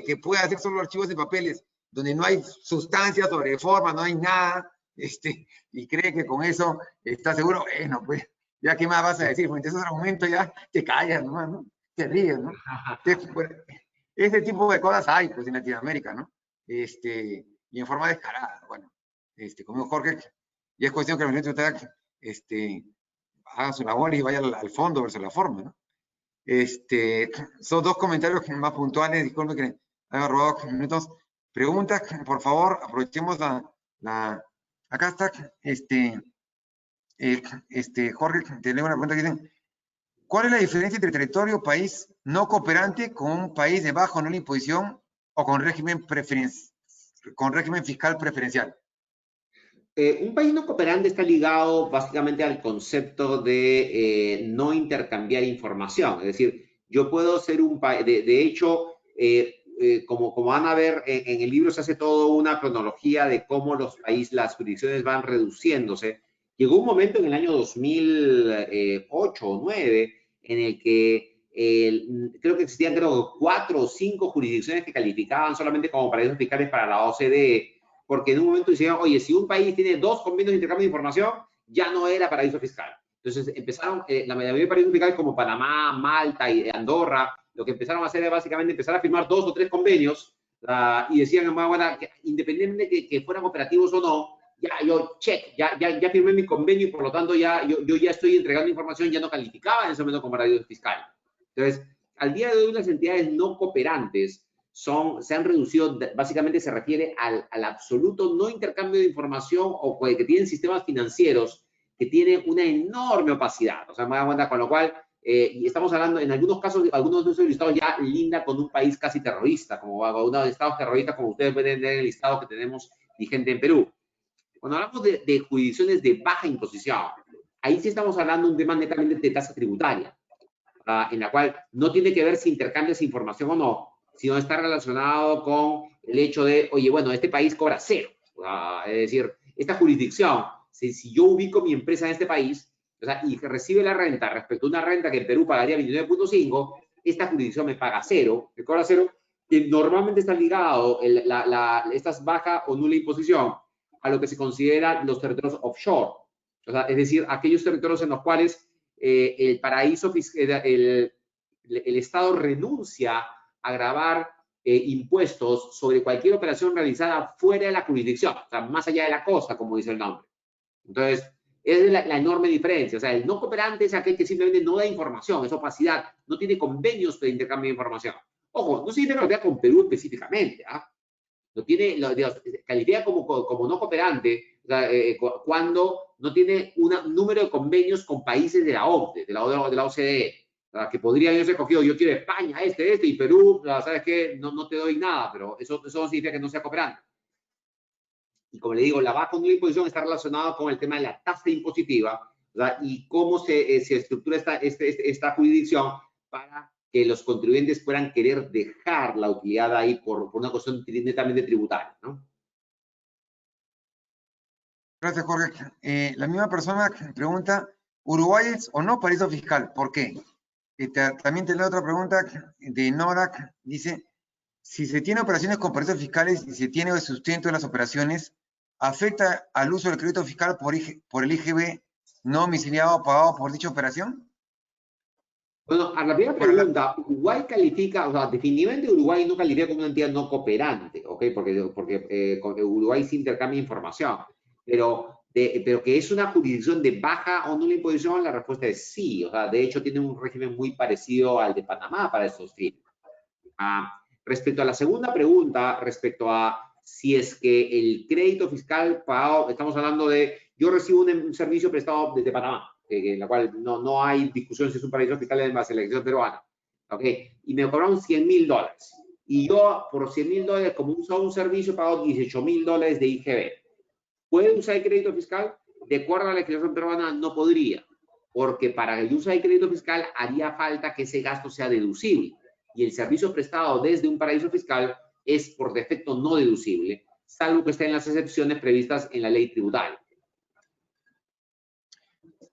que puede hacer solo archivos de papeles, donde no hay sustancia sobre forma, no hay nada, y cree que con eso está seguro, bueno, pues, ya qué más vas a decir, pues en esos argumentos ya te callas, ¿no? Te ríes, ¿no? Entonces, pues, ese tipo de cosas hay, pues, en Latinoamérica, ¿no? Y en forma descarada, bueno, como Jorge, y es cuestión que el ministro haga su labor y vaya al fondo versus la forma, ¿no? Son dos comentarios más puntuales, disculpe que haya robado minutos. Preguntas, por favor, aprovechemos acá está, Jorge, te leo una pregunta que dice, ¿cuál es la diferencia entre territorio país no cooperante con un país de bajo nivel de imposición o con régimen fiscal preferencial? Un país no cooperante está ligado básicamente al concepto de no intercambiar información. Es decir, yo puedo ser un país, de hecho, como van a ver, en el libro se hace toda una cronología de cómo los países, las jurisdicciones van reduciéndose. Llegó un momento en el año 2008 o 2009 en el que creo que existían 4 o 5 jurisdicciones que calificaban solamente como paraísos fiscales para la OCDE, porque en un momento decían, oye, si un país tiene 2 convenios de intercambio de información, ya no era paraíso fiscal. Entonces empezaron, la mayoría de paraísos fiscales como Panamá, Malta y Andorra, lo que empezaron a hacer es básicamente empezar a firmar 2 o 3 convenios y decían, bueno, que independientemente de que fueran operativos o no, yo ya firmé mi convenio y por lo tanto yo ya estoy entregando información, ya no calificaba en ese momento como paraíso fiscal. Entonces, al día de hoy las entidades no cooperantes se han reducido, básicamente se refiere al absoluto no intercambio de información o que tienen sistemas financieros que tienen una enorme opacidad. O sea, me da cuenta, con lo cual, y estamos hablando, en algunos casos, algunos de esos listados ya linda con un país casi terrorista, como uno de estados terroristas, como ustedes pueden ver en el listado que tenemos vigente en Perú. Cuando hablamos de jurisdicciones de baja imposición, ahí sí estamos hablando de un tema netamente de tasa tributaria, en la cual no tiene que ver si intercambias información o no, sino está relacionado con el hecho de, oye, bueno, este país cobra cero. Es decir, esta jurisdicción, si yo ubico mi empresa en este país, o sea, y recibe la renta respecto a una renta que en Perú pagaría 29.5, esta jurisdicción me paga cero, me cobra cero, que normalmente está ligado estas baja o nula imposición a lo que se considera los territorios offshore. O sea, es decir, aquellos territorios en los cuales el paraíso fiscal, el Estado renuncia a gravar impuestos sobre cualquier operación realizada fuera de la jurisdicción, o sea, más allá de la costa, como dice el nombre. Entonces, Es la enorme diferencia. O sea, el no cooperante es aquel que simplemente no da información, es opacidad, no tiene convenios de intercambio de información. Ojo, no significa que lo tenga con Perú específicamente, ¿ah? Lo tiene, digamos, califica como no cooperante, o sea, cuando no tiene un número de convenios con países de la OCDE, de la OCDE, o sea, que podrían haberse recogido, yo quiero España, y Perú, o sea, ¿sabes qué? No te doy nada, pero eso no significa que no sea cooperante. Y como le digo, la baja de la imposición está relacionada con el tema de la tasa impositiva, ¿verdad? Y cómo se estructura esta jurisdicción para que los contribuyentes puedan querer dejar la utilidad ahí por una cuestión netamente tributaria, ¿no? Gracias, Jorge. La misma persona pregunta, ¿Uruguay es o no paraíso fiscal? ¿Por qué? También te leo otra pregunta de Nora. Dice, si se tiene operaciones con paraísos fiscales y se tiene el sustento de las operaciones, ¿afecta al uso del crédito fiscal por el IGB no domiciliado pagado por dicha operación? Bueno, a la primera pregunta, Uruguay califica, o sea, definitivamente Uruguay no califica como una entidad no cooperante, ¿ok? Porque Uruguay sí intercambia información, pero que es una jurisdicción de baja o nula imposición, la respuesta es sí, o sea, de hecho tiene un régimen muy parecido al de Panamá para estos fines. Respecto a la segunda pregunta, respecto a si es que el crédito fiscal pagado, estamos hablando de, yo recibo un servicio prestado desde Panamá, en la cual no hay discusión si es un paraíso fiscal en base a la legislación peruana, ¿ok? Y me cobraron $100.000. Y yo, por $100.000, como uso un servicio, he pagado $18.000 de IGB. ¿Puede usar el crédito fiscal? De acuerdo a la legislación peruana, no podría, porque para el uso del crédito fiscal haría falta que ese gasto sea deducible. Y el servicio prestado desde un paraíso fiscal es por defecto no deducible, salvo que esté en las excepciones previstas en la ley tributaria.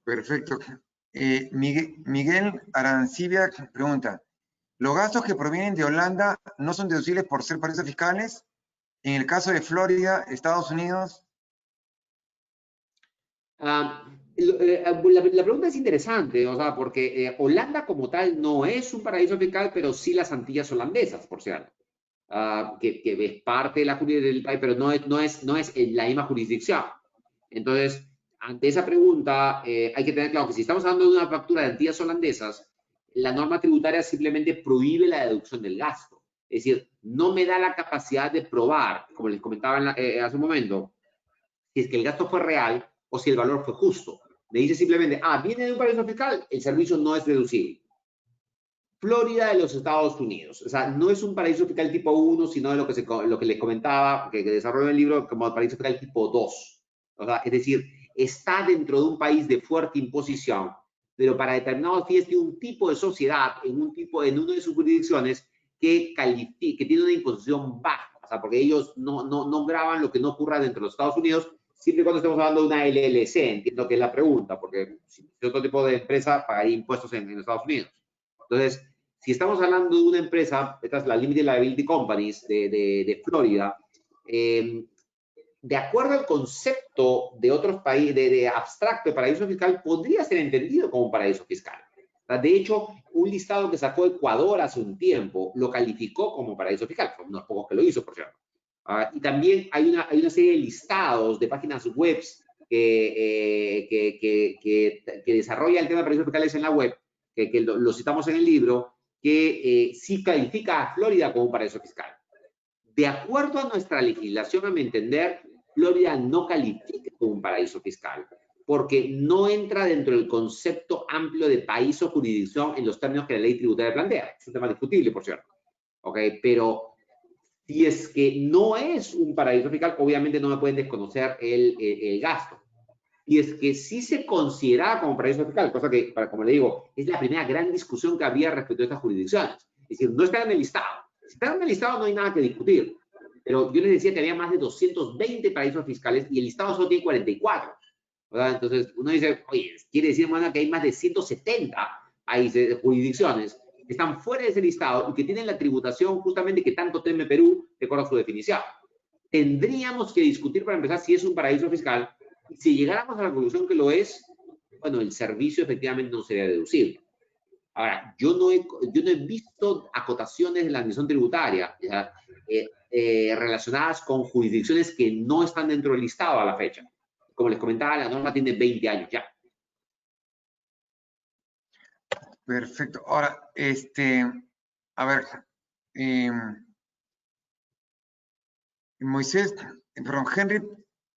Perfecto. Miguel Arancibia pregunta, ¿los gastos que provienen de Holanda no son deducibles por ser paraísos fiscales? En el caso de Florida, Estados Unidos. La pregunta es interesante, o sea, porque Holanda como tal no es un paraíso fiscal, pero sí las Antillas holandesas, por cierto, que es parte de la jurisdicción del país, pero no es en la misma jurisdicción. Entonces, ante esa pregunta, hay que tener claro que si estamos hablando de una factura de Antillas holandesas, la norma tributaria simplemente prohíbe la deducción del gasto. Es decir, no me da la capacidad de probar, como les comentaba hace un momento, si es que el gasto fue real o si el valor fue justo. Me dice simplemente, viene de un paraíso fiscal, el servicio no es deducible. Florida de los Estados Unidos. O sea, no es un paraíso fiscal tipo 1, sino de lo que les comentaba, que desarrolló el libro como paraíso fiscal tipo 2. O sea, es decir, está dentro de un país de fuerte imposición, pero para determinados fines tiene un tipo de sociedad en una de sus jurisdicciones que tiene una imposición baja. O sea, porque ellos no graban lo que no ocurra dentro de los Estados Unidos, siempre y cuando estemos hablando de una LLC, entiendo que es la pregunta, porque si es otro tipo de empresa, pagaría impuestos en Estados Unidos. Entonces, si estamos hablando de una empresa, esta es la Limited Liability Companies de Florida, de acuerdo al concepto de otros países, de abstracto de paraíso fiscal, podría ser entendido como un paraíso fiscal. De hecho, un listado que sacó Ecuador hace un tiempo lo calificó como paraíso fiscal, son unos pocos que lo hizo, por cierto. Y también hay una serie de listados de páginas web que desarrolla el tema de paraísos fiscales en la web, que lo citamos en el libro, que sí califica a Florida como un paraíso fiscal. De acuerdo a nuestra legislación, a mi entender, Florida no califica como un paraíso fiscal, porque no entra dentro del concepto amplio de país o jurisdicción en los términos que la ley tributaria plantea. Es un tema discutible, por cierto. ¿Okay? Pero si es que no es un paraíso fiscal, obviamente no me pueden desconocer el gasto. Y es que sí se considera como paraíso fiscal, cosa que, como le digo, es la primera gran discusión que había respecto a estas jurisdicciones. Es decir, no está en el listado. Si está en el listado no hay nada que discutir. Pero yo les decía que había más de 220 paraísos fiscales y el listado solo tiene 44. ¿Verdad? Entonces uno dice, oye, quiere decir, hermano, que hay más de 170 países, jurisdicciones que están fuera de ese listado y que tienen la tributación justamente que tanto teme Perú, de acuerdo a su definición. Tendríamos que discutir para empezar si es un paraíso fiscal. Si llegáramos a la conclusión que lo es, bueno, el servicio efectivamente no sería deducible. Ahora, yo no he visto acotaciones de la administración tributaria relacionadas con jurisdicciones que no están dentro del listado a la fecha. como les comentaba, la norma tiene 20 años ya. Perfecto. Ahora, a ver, Moisés, perdón, Henry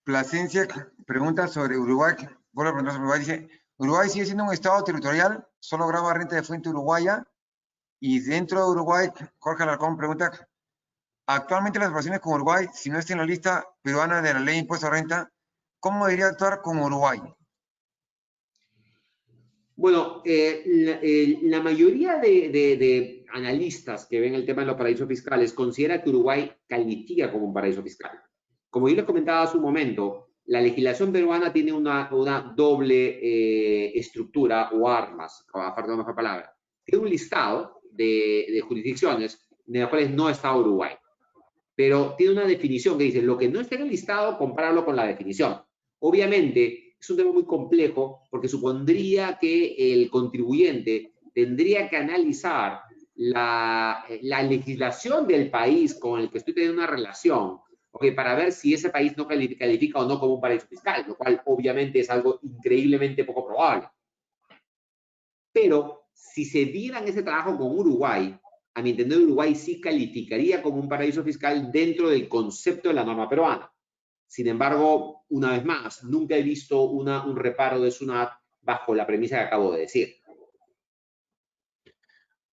Plasencia pregunta sobre Uruguay. Vuelvo a preguntar sobre Uruguay. Dice, Uruguay sigue siendo un estado territorial, solo graba renta de fuente uruguaya. Y dentro de Uruguay, Jorge Alarcón pregunta, actualmente las operaciones con Uruguay, si no está en la lista peruana de la ley de impuesto a renta, ¿cómo debería actuar con Uruguay? Bueno, la mayoría de analistas que ven el tema de los paraísos fiscales considera que Uruguay califica como un paraíso fiscal. Como yo les comentaba hace un momento, la legislación peruana tiene una doble estructura o armas, a falta de una mejor palabra. Tiene un listado de jurisdicciones en las cuales no está Uruguay, pero tiene una definición que dice, lo que no está en el listado, compáralo con la definición. Obviamente, es un tema muy complejo porque supondría que el contribuyente tendría que analizar la legislación del país con el que estoy teniendo una relación, ¿okay? Para ver si ese país no califica o no como un paraíso fiscal, lo cual obviamente es algo increíblemente poco probable. Pero si se dieran ese trabajo con Uruguay, a mi entender, Uruguay sí calificaría como un paraíso fiscal dentro del concepto de la norma peruana. Sin embargo, una vez más, nunca he visto un reparo de SUNAT bajo la premisa que acabo de decir.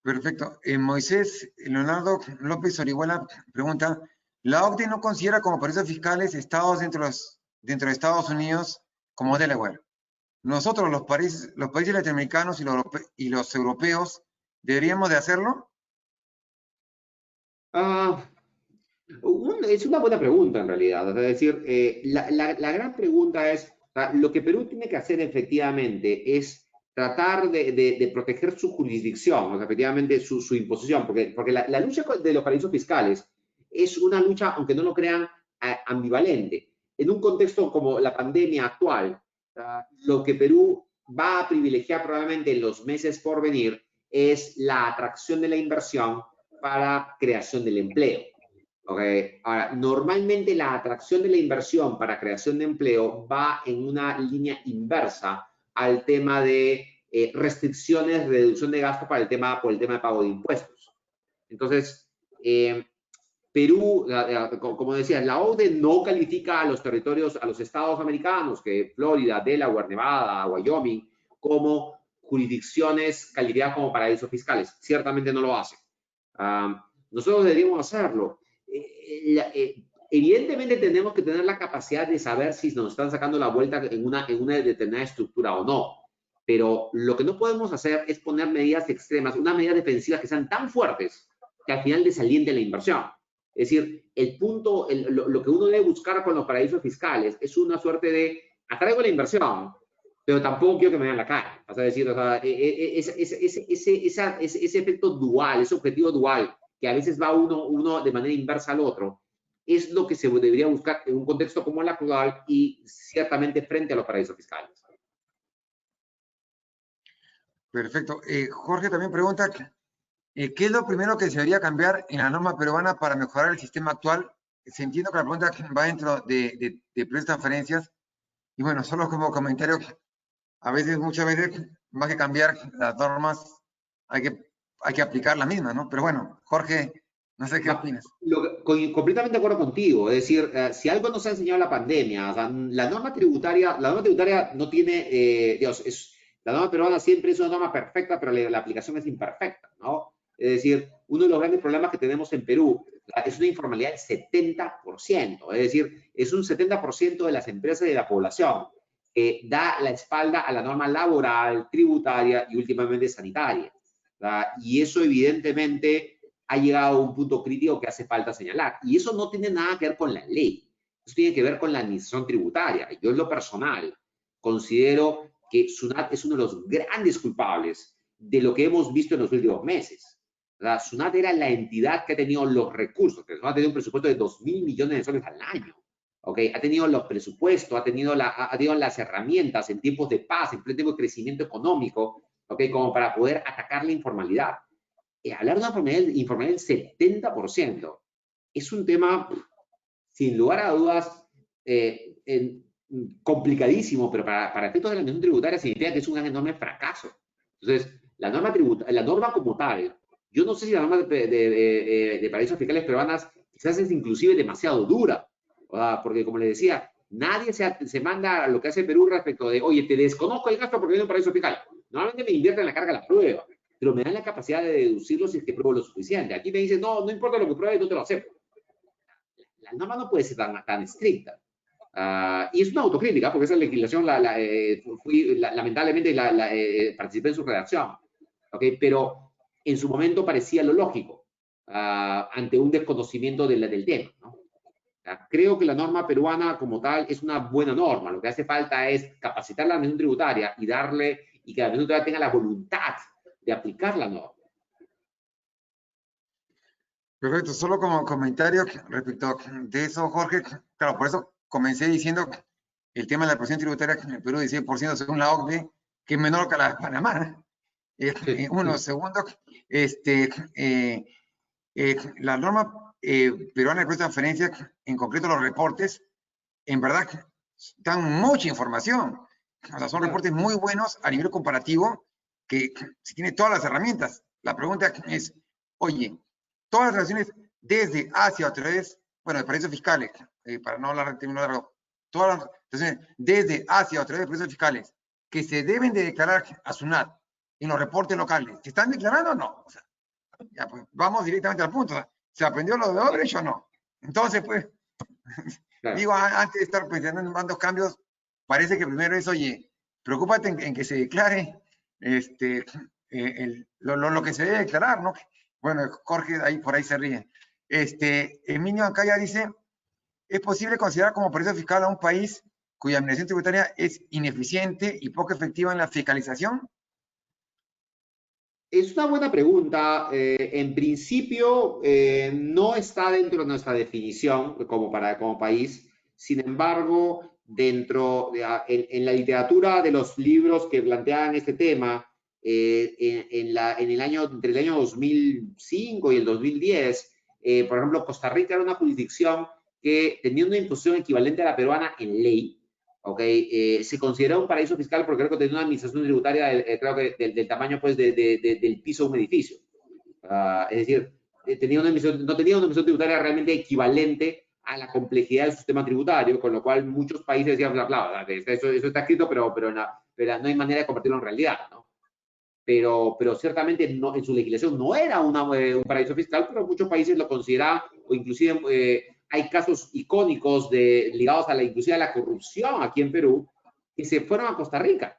Perfecto. Moisés Leonardo López Orihuela pregunta, ¿la OCDE no considera como paraísos fiscales estados dentro de Estados Unidos como Delaware? Nosotros, los países latinoamericanos y los europeos, ¿deberíamos de hacerlo? Es una buena pregunta en realidad. Es decir, la gran pregunta es, lo que Perú tiene que hacer efectivamente es tratar de proteger su jurisdicción, o sea, efectivamente su imposición, porque la lucha de los paraísos fiscales es una lucha, aunque no lo crean, ambivalente. En un contexto como la pandemia actual, lo que Perú va a privilegiar probablemente en los meses por venir es la atracción de la inversión para creación del empleo. Okay. Ahora, normalmente la atracción de la inversión para creación de empleo va en una línea inversa al tema de restricciones, reducción de gasto para por el tema de pago de impuestos. Entonces, Perú, como decía, la OCDE no califica a los territorios, a los estados americanos, que Florida, Delaware, Nevada, Wyoming, como jurisdicciones calificadas como paraísos fiscales. Ciertamente no lo hace. Nosotros deberíamos hacerlo. Evidentemente tenemos que tener la capacidad de saber si nos están sacando la vuelta en una determinada estructura o no. Pero lo que no podemos hacer es poner medidas extremas, unas medidas defensivas que sean tan fuertes que al final desaliente la inversión. Es decir, el punto, lo que uno debe buscar con los paraísos fiscales es una suerte de atraigo la inversión, pero tampoco quiero que me vean la cara. O sea, decir, o sea, ese efecto dual, ese objetivo dual, que a veces va uno de manera inversa al otro, es lo que se debería buscar en un contexto como el actual y ciertamente frente a los paraísos fiscales. Perfecto. Jorge también pregunta, ¿qué es lo primero que se debería cambiar en la norma peruana para mejorar el sistema actual? Se entiende que la pregunta va dentro de transferencias. Y bueno, solo como comentario, a veces, muchas veces, más que cambiar las normas, hay que aplicar las mismas, ¿no? Pero bueno, Jorge, no sé qué opinas. Completamente de acuerdo contigo. Es decir, si algo nos ha enseñado la pandemia, o sea, la norma tributaria no tiene, Dios, la norma peruana siempre es una norma perfecta, pero la aplicación es imperfecta, ¿no? Es decir, uno de los grandes problemas que tenemos en Perú es una informalidad del 70%. Es decir, es un 70% de las empresas y de la población que da la espalda a la norma laboral, tributaria y últimamente sanitaria. ¿Verdad? Y eso evidentemente ha llegado a un punto crítico que hace falta señalar. Y eso no tiene nada que ver con la ley. Eso tiene que ver con la administración tributaria. Yo en lo personal considero que SUNAT es uno de los grandes culpables de lo que hemos visto en los últimos meses. ¿Verdad? SUNAT era la entidad que ha tenido los recursos, que SUNAT ha tenido un presupuesto de 2.000 millones de soles al año. ¿Okay? Ha tenido los presupuestos, ha tenido las herramientas en tiempos de paz, en tiempos de crecimiento económico, ¿okay? Como para poder atacar la informalidad. Hablar de una informalidad del 70% es un tema, sin lugar a dudas, complicadísimo, pero para efectos de la administración tributaria significa que es un enorme fracaso. Entonces, la norma como tal, yo no sé si la norma de paraísos fiscales peruanas quizás es inclusive demasiado dura, porque como le decía, nadie se manda a lo que hace Perú respecto de, oye, te desconozco el gasto porque viene un paraíso fiscal. Normalmente me invierten la carga de la prueba, pero me dan la capacidad de deducirlo si es que pruebo lo suficiente. Aquí me dicen, no, no importa lo que pruebes, no te lo acepto. La norma no puede ser tan estricta. Y es una autocrítica, porque esa legislación, lamentablemente, participé en su redacción. ¿Okay? Pero en su momento parecía lo lógico, ante un desconocimiento del tema, ¿no? Creo que la norma peruana como tal es una buena norma. Lo que hace falta es capacitar la administración tributaria y que la administración tributaria tenga la voluntad de aplicar la norma. Perfecto, solo como comentario respecto de eso, Jorge, claro, por eso comencé diciendo el tema de la presión tributaria en el Perú de 100% según la OCDE, que es menor que la de Panamá. Uno, segundo, la norma peruana de transferencia, en concreto los reportes, en verdad dan mucha información. O sea, son reportes muy buenos a nivel comparativo, que se tiene todas las herramientas. La pregunta es, oye, todas las relaciones desde hacia a través, bueno, de paraísos fiscales, para no hablar de términos largos, todas las relaciones desde hacia a través de paraísos fiscales que se deben de declarar a SUNAT en los reportes locales, ¿se están declarando o no? O sea, ya, pues, vamos directamente al punto. O sea, ¿se aprendió lo de Odebrecht o no? Entonces, pues, claro. Digo, antes de estar pensando en tantos cambios, parece que primero es, oye, preocúpate en que se declare lo que se debe declarar, ¿no? Bueno, Jorge ahí por ahí se ríe. Emilio Ancaya dice, ¿es posible considerar como paraíso fiscal a un país cuya administración tributaria es ineficiente y poco efectiva en la fiscalización? Es una buena pregunta. En principio, no está dentro de nuestra definición como país. Sin embargo, en la literatura de los libros que plantean este tema, entre el año 2005 y el 2010, por ejemplo, Costa Rica era una jurisdicción que tenía una imposición equivalente a la peruana en ley. Okay, se considera un paraíso fiscal porque creo que tenía una administración tributaria creo que del tamaño pues, del piso de un edificio. Es decir, no tenía una administración tributaria realmente equivalente a la complejidad del sistema tributario, con lo cual muchos países decían, bla, bla, eso está escrito, pero no hay manera de convertirlo en realidad, ¿no? Pero ciertamente no, en su legislación no era un paraíso fiscal, pero muchos países lo consideraban, o inclusive hay casos icónicos ligados inclusive a la corrupción aquí en Perú, que se fueron a Costa Rica.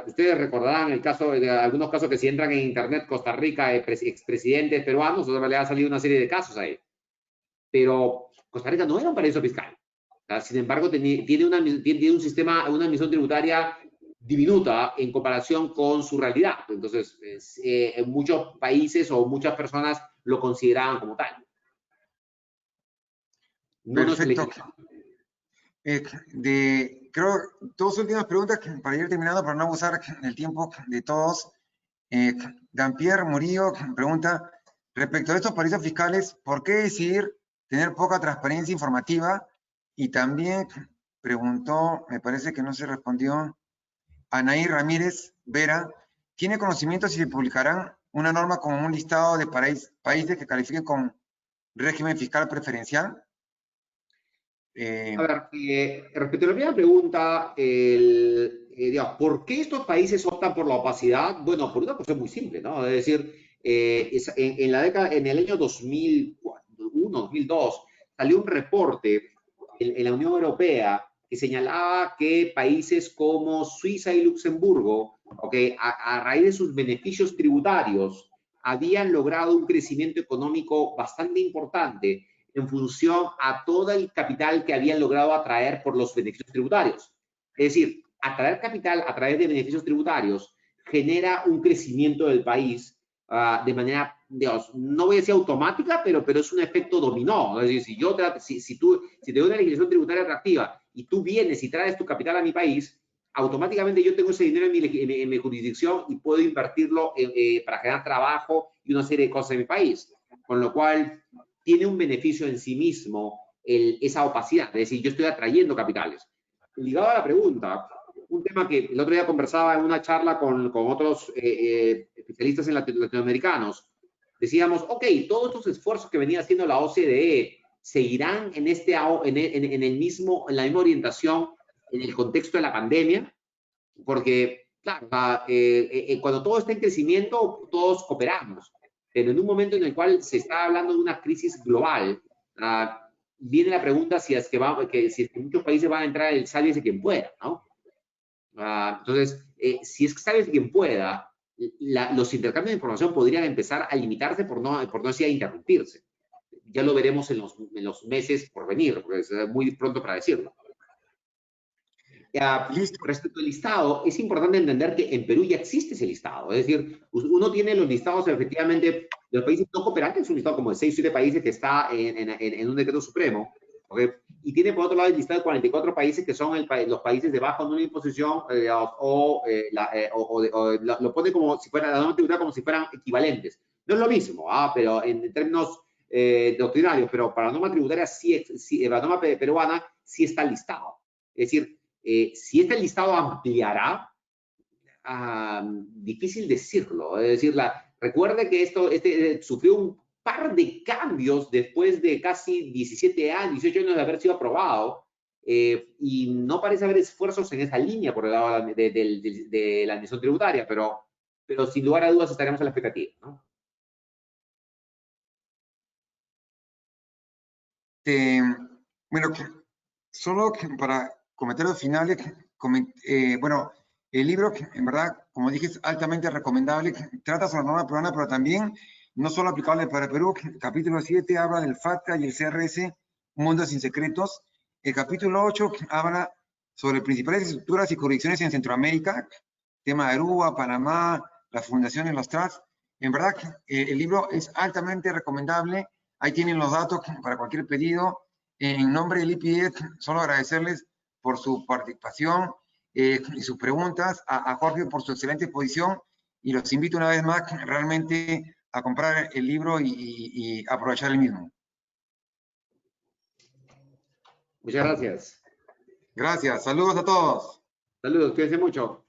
Ustedes recordarán algunos casos que si entran en internet Costa Rica, expresidentes peruanos, le ha salido una serie de casos ahí. Pero Costa Rica no era un paraíso fiscal. Sin embargo, tiene un sistema, una administración tributaria diminuta en comparación con su realidad. Entonces, en muchos países o muchas personas lo consideraban como tal. No. Perfecto. Creo, dos últimas preguntas para ir terminando, para no abusar del tiempo de todos. Dampier Murillo pregunta, respecto a estos paraísos fiscales, ¿por qué decidir tener poca transparencia informativa? Y también preguntó, me parece que no se respondió, Anaí Ramírez Vera, ¿tiene conocimiento si se publicarán una norma como un listado de países que califiquen con régimen fiscal preferencial? A ver, respecto a la primera pregunta, digamos, ¿por qué estos países optan por la opacidad? Bueno, por una cuestión muy simple, ¿no? Es decir, en el año 2001, 2002, salió un reporte en la Unión Europea que señalaba que países como Suiza y Luxemburgo, okay, a raíz de sus beneficios tributarios, habían logrado un crecimiento económico bastante importante en función a todo el capital que habían logrado atraer por los beneficios tributarios. Es decir, atraer capital a través de beneficios tributarios genera un crecimiento del país de manera, digamos, no voy a decir automática, pero es un efecto dominó. Es decir, si te doy una legislación tributaria atractiva y tú vienes y traes tu capital a mi país, automáticamente yo tengo ese dinero en mi jurisdicción y puedo invertirlo para generar trabajo y una serie de cosas en mi país. Con lo cual, tiene un beneficio en sí mismo esa opacidad, es decir, yo estoy atrayendo capitales. Ligado a la pregunta, un tema que el otro día conversaba en una charla con otros especialistas en latinoamericanos, decíamos, ok, todos estos esfuerzos que venía haciendo la OCDE seguirán en la misma orientación en el contexto de la pandemia, porque, claro, cuando todo está en crecimiento, todos cooperamos, pero en un momento en el cual se está hablando de una crisis global, viene la pregunta si es que muchos países van a entrar el sálvese quien pueda, ¿no? Entonces, si es que sálvese quien pueda, los intercambios de información podrían empezar a limitarse por no decir a interrumpirse. Ya lo veremos en los meses por venir, porque es muy pronto para decirlo. Listo. Respecto al listado, es importante entender que en Perú ya existe ese listado. Es decir, uno tiene los listados, efectivamente, de los países no cooperantes, es un listado como de 6 o 7 países que está en un decreto supremo. ¿Okay? Y tiene, por otro lado, el listado de 44 países que son los países de bajo nivel de imposición lo pone como si fuera la norma tributaria, como si fueran equivalentes. No es lo mismo, pero en términos doctrinarios, pero para la norma tributaria, la norma peruana sí está listado. Es decir, si este listado ampliará, difícil decirlo. Es decir, recuerde que sufrió un par de cambios después de casi 18 años de haber sido aprobado, y no parece haber esfuerzos en esa línea por el lado de la administración tributaria, pero sin lugar a dudas estaremos a la expectativa, ¿no? Bueno, solo para comentarios finales, bueno, el libro, en verdad, como dije, es altamente recomendable. Trata sobre la norma peruana, pero también no solo aplicable para Perú. El capítulo 7 habla del FATCA y el CRS, Un mundo sin secretos. El capítulo 8 habla sobre principales estructuras y jurisdicciones en Centroamérica, tema de Aruba, Panamá, las fundaciones, los trusts. En verdad, el libro es altamente recomendable. Ahí tienen los datos para cualquier pedido. En nombre del IPIET, solo agradecerles por su participación y sus preguntas, a Jorge por su excelente exposición, y los invito una vez más realmente a comprar el libro y aprovechar el mismo. Muchas gracias. Gracias, saludos a todos. Saludos, cuídense mucho.